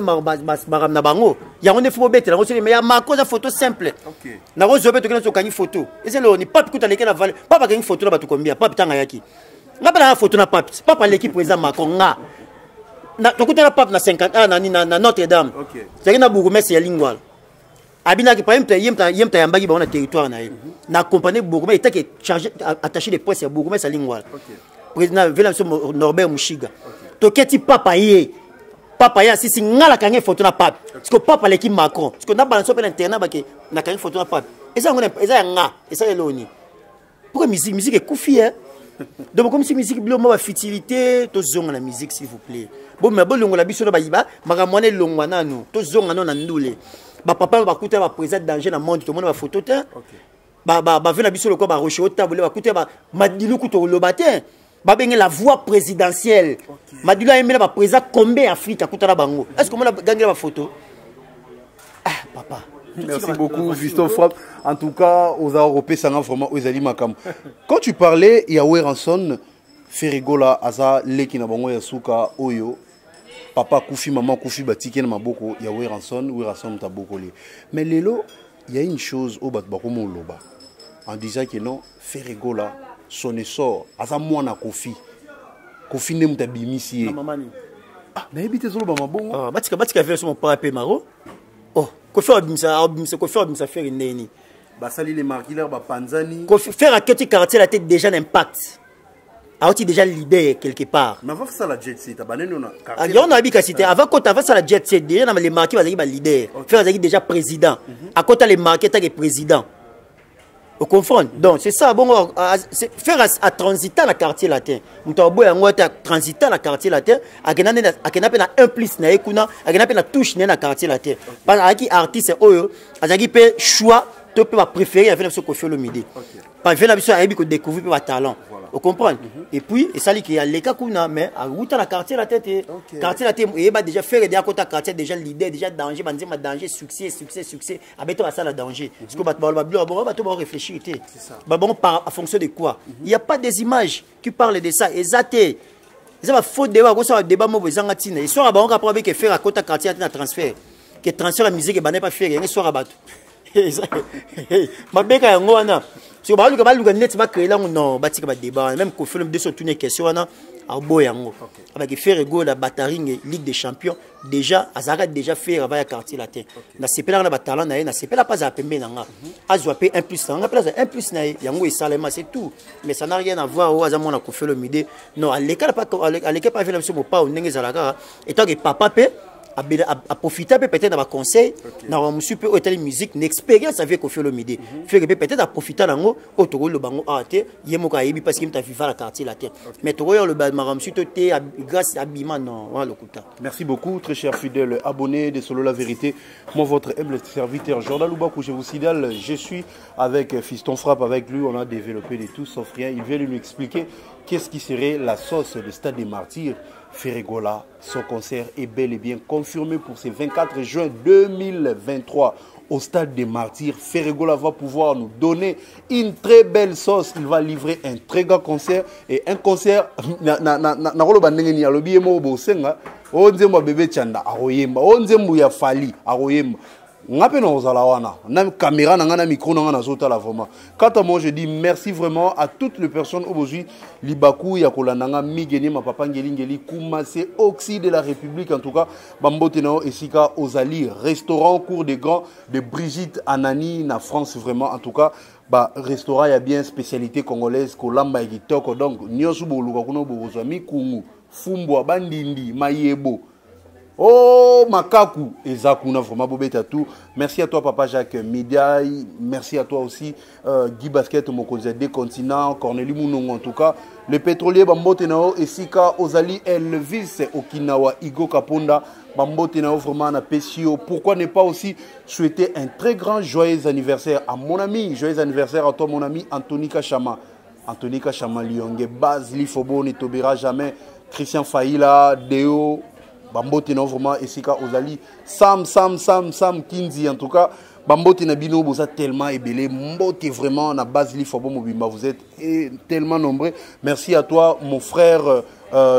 na bango. Ya on ne faut bête la on mais ya Macron za photo simple. OK. Na ko zobe to kena so kanyi photo. Et c'est le ni pas kuta leke na vale. Papa kanyi photo na batu kombia, papa tanga yaki. Ngapa na photo na papa. Papa l'équipe président Macron nga. Na to kuta na papa na 50 na Notre-Dame. OK. C'est na bourgmestre ya lingwal. Abina ki par exemple yemta yambaki ba na territoire na ye. Na compagnie bourgmestre était chargé attaché de presse ya bourgmestre ya lingwal. OK. Président Vélancé Norbert Mushiga. To keti papa ye. Papa ya sisi ngala kange photo na pape parce que papa l'équipe Macron parce que na balance pe internet ba ke na kange photo na pape et ça ngona et ça nga et ça eloni pourquoi musique est koufi hein donc comme si musique bilo ma futilité to zonga la musique s'il vous plaît bon mais bon longola biso na ba yiba maka mwana longwa nanu to zonga no na ndule ba papa ba kuta ba président danger na monde to mona ba photo te ba vena biso le ko ba rocher au table ba kuta ba madilu kuto lo batin babenge la voix présidentielle. Madula aimé la président combien Afrique à bango. Est-ce que on a gagné la photo? Ah papa. Merci beaucoup Justin Frappe. En tout cas, aux Européens ça vraiment aux Ali Makam. Quand tu parlais il y a Weranson Ferigola aza leki na bango ya suka oyo papa Koufi maman Koufi batike na maboko il y a Weranson taboko le. Mais lelo il y a une chose au bat bako mon loba en disant que non Ferigola son essor aza mwana Kofi kofine muta bimisi ye nayebi te zolo ba mabongo batika faire son papa maro oh kofi abimisa faire neni basali les marqueurs ba panzani kofi faire à quel quartier la tête déjà l'impact tu déjà leader quelque part mais avant ça la jet set abanene on a on a habika cité avant quand avant ça la jet set déjà les marqués bazaki ba leader faire déjà président à côté les marqués tant que président. Vous comprenez? Donc c'est ça, bon, faire à transiter la quartier latin. Nous avons transiter la quartier latin, à qu'il y a un plus na ekuna, à qu'il y a touche na quartier latin. Parce que artiste oyo, à qu'il y a choix, tu peux préférer à faire ce qu'on fait le midi. Par exemple, il y a des découvrir par talent. Vous comprenez? Et puis, et ça qui a les cas qu'on a, mais à route à la quartier la tête, quartier la tête, il va déjà faire des côté quartier déjà l'idée déjà danger, danger, succès, avec toi ça la danger. Parce que tu vas réfléchir, c'est ça. Bon, en fonction de quoi? Il n'y a pas des images qui parlent de ça. Exacté. Ça va faux débat, ça va débat moi besoin de ils sont à bon rapport avec faire à côté quartier la transfert, que transfert la musique et n'est pas faire, ils sont à battre. Ma beka ngona. Si ba luka net ba créer là non, ba tika ba débat même ko film de so tourner question wana a boyango. Avec faire go la bataring Ligue des Champions déjà azara déjà faire va ya quartier latin. Na sepela na batala na na sepela pas à pembe nanga. Azwa pe 1+, na place 1+ na yango esalema c'est tout. Mais ça n'a rien à voir au azamona ko fait le midi. Non, à l'école pas faire le pas ndenge zalaka et tant que papa pe à profiter peut-être dans conseil dans un super hôtel musique n'expérience avec qu'on fait le midi fait peut-être à profiter dans au tour le bango arte yemoka yebi parce qu'il t'a vivre la quartier la terre mais tour le maram suite grâce habillement non le kuta. Merci beaucoup très cher fidèle abonné de Solo la vérité, moi votre humble serviteur Jordan Loubakou, je vous signale je suis avec Fiston Frappe, avec lui on a développé des tout sauf rien, il vient lui expliquer qu'est-ce qui serait la sauce du Stade des Martyrs. Ferregola, son concert est bel et bien confirmé pour ce 24 juin 2023 au Stade des Martyrs. Ferregola va pouvoir nous donner une très belle sauce. Il va livrer un très grand concert et un concert. Ngape na ozala wana na caméra na ngana micro na ngana zota la vraiment. Quant à moi je dis merci vraiment à toutes les personnes aujourd'hui Libaku ya kolandanga migeni ma papa ngeli kuma c'est oxy de la République en tout cas bambote nao esika ozali restaurant cours des grands de Brigitte Anani na France vraiment en tout cas ba restaurant ya bien spécialité congolaise kolamba kitoko donc nyosu boluka kuno bozami kungu fumbwa bandindi mayebo. Oh, Makaku et Zakuna, vraiment bobeta tout. Merci à toi, Papa Jacques Midiaï. Merci à toi aussi, Guy Basket, mon cousin des continents, Cornélie Mounon, en tout cas. Le pétrolier Bambotenao, Esika, Ozali, Elvis, Okinawa, Igo Kaponda, Bambotenao, vraiment, na Pessio. Pourquoi ne pas aussi souhaiter un très grand joyeux anniversaire à mon ami, joyeux anniversaire à toi, mon ami, Anthony Kachama. Anthony Kachama, Lyongue, Baz, Lifobo, ne t'obéira jamais. Christian Faïla, Deo. Bambote non vraiment esika ozali Sam Kinzi en tout cas Bambote na bino boza tellement ébélé mbote vraiment na base li fobo mobimba vous êtes tellement nombreux. Merci à toi mon frère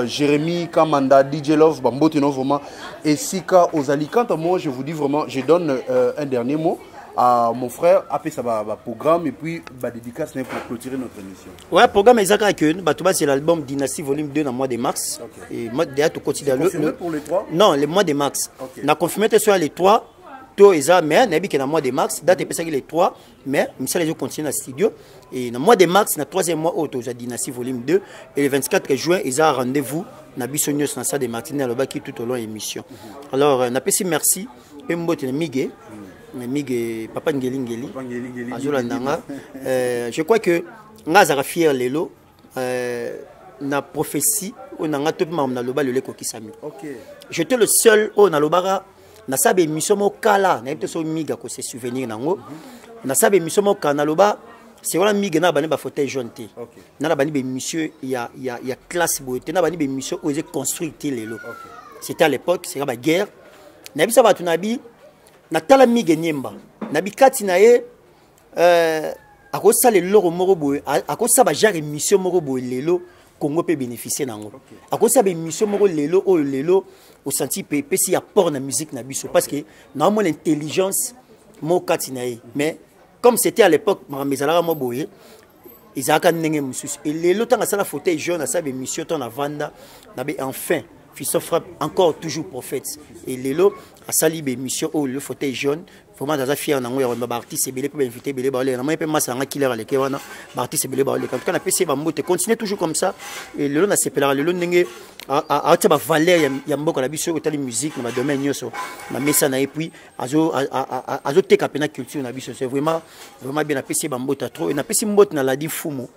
Jérémy Kamanda DJ Love Bambote non vraiment esika ozali. Quant à moi je vous dis vraiment je donne un dernier mot à mon frère après ça va programme et puis va dédicace pour clôturer notre émission. Ouais, programme exact que c'est l'album Dynasty volume 2 dans le mois de mars. Et moi déjà tout quotidien le pour les 3. Non, le mois de mars. On a confirmé que sur les 3 tout ça mais nabi que dans le mois de mars date est les 3 mais ça les continuent dans le studio et dans le mois de mars dans le 3e mois auto Dynasty volume 2 et le 24 juin ils ont rendez-vous na bisognos dans ça de Martinez le qui tout au long émission. Alors on a petit merci et mbote migué Miguel Papa Ngeli je crois que Nazara fier lelo na prophétie on a tout na loba le leko kisami. J'étais le seul au na lobara na sabe émission mo kala na ete so miga ko se souvenir nango na sabe émission mo kana loba c'est wala miga na bani ba fauteuil jaune te na bani be monsieur ya classe boete na bani be monsieur osé construire lelo. C'était à l'époque c'est la guerre na bisa batu nabi natala mige nyemba nabikati na ye akosa le loro moko boye akosa ba genre émission moko boye lelo Congo peut bénéficier nango akosa ba émission moko lelo o lelo au senti pe si apport na musique na biso parce que normalement l'intelligence mo kati na ye mais comme c'était à l'époque mezala mo boye ezalaka ndenge mosusu et lelo ntango asala fauteuil jaune asala bémission to na vanda na be enfin Fiston Frappe encore toujours prophète et lelo asali bémission au le fauteuil jaune vraiment dans fier nango ya ba artiste belé peut inviter belé ba le na moi pe masa nga killer aleke wana ba artiste belé ba le quand on a PC ba mbote continuer toujours comme ça et lelo na sepelera lelo ndenge a ba valeur ya mboka na biso otali musique na ba domaine nyoso na mesa na et puis azo teka pena culture na biso c'est vraiment bien na PC ba mbote trop et na PC mbote na la di fumo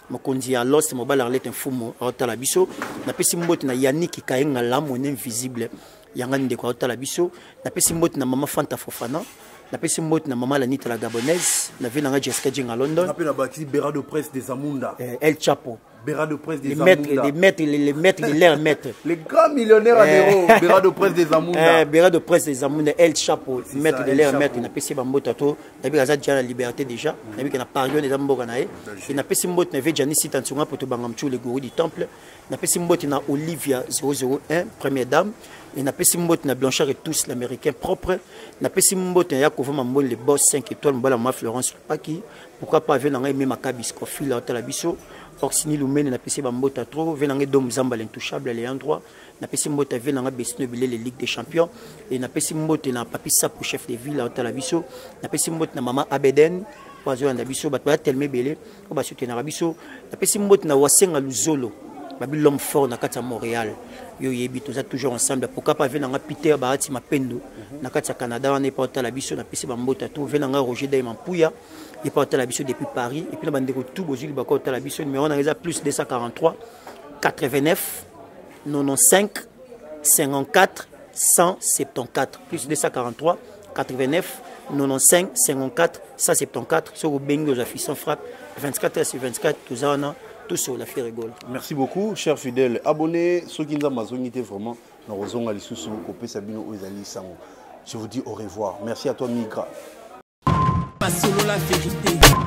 mokonzi ya Lost mobile arlette fumo otala biso na PC mbote na Yannick Kayenga l'âme invisible yanga ndeko otala biso na PC mbote na mama Fanta Fofana na PC mbote na mama Lanita la gabonaise na vile nga Jessica Jenga London na baki Bera de presse des Amunda El Chapo Bera de presse des Amunda les maîtres les maîtres les grands millionnaires en euros Bera de presse des Amunda Bera de presse des Amunda El Chapo maître de l'air maître na PC bambota to na bi kaza dia la liberté déjà na bi na parion des amboka na et na PC mbote na ve Janice Tantunga poto bangamchu le gourou du temple na PC mbote na Olivia 001 première dame et na PC mbote na Blanchard et tous l'américain propre na PC mbote na Yakova Mambol les boss 5 étoiles mbala ma Florence Paki pourquoi pas avec nanga même Makabisco fil la la biso Orsini Lumene na PC bambota trop venanga dom Zamba l'intouchable les endroits na PC mbote venanga Besno Bilé les Ligue des Champions et na PC mbote na Papi Sapo chef de ville la biso na PC mbote na Mama Abeden Wazo na biso batwa tellement belé ko ba soutenir biso na PC mbote na Wasenga Luzolo babi l'homme fort na kati ya Montréal yo yebi toza toujours ensemble pourquoi pas venanga Peter Bahati Mapendo na kati ya Canada on est pas la biso na PC bambota tout venanga Roger Daimon Pouya et pas la biso depuis Paris et puis na bandeko tout bozuli bako la biso numéro on a plus 243 89 95 54 174 plus 243 89 95 54 174 sur le bengo de Fiston Frappe 24 sur 24 tout ça tout sur la fière rigole. Merci beaucoup chers fidèles abonnés ceux qui nous ont mazonité vraiment nous rozonga les sous copé Sabino Ozali Sango. Je vous dis au revoir. Merci à toi Migra. Pas solo la vérité.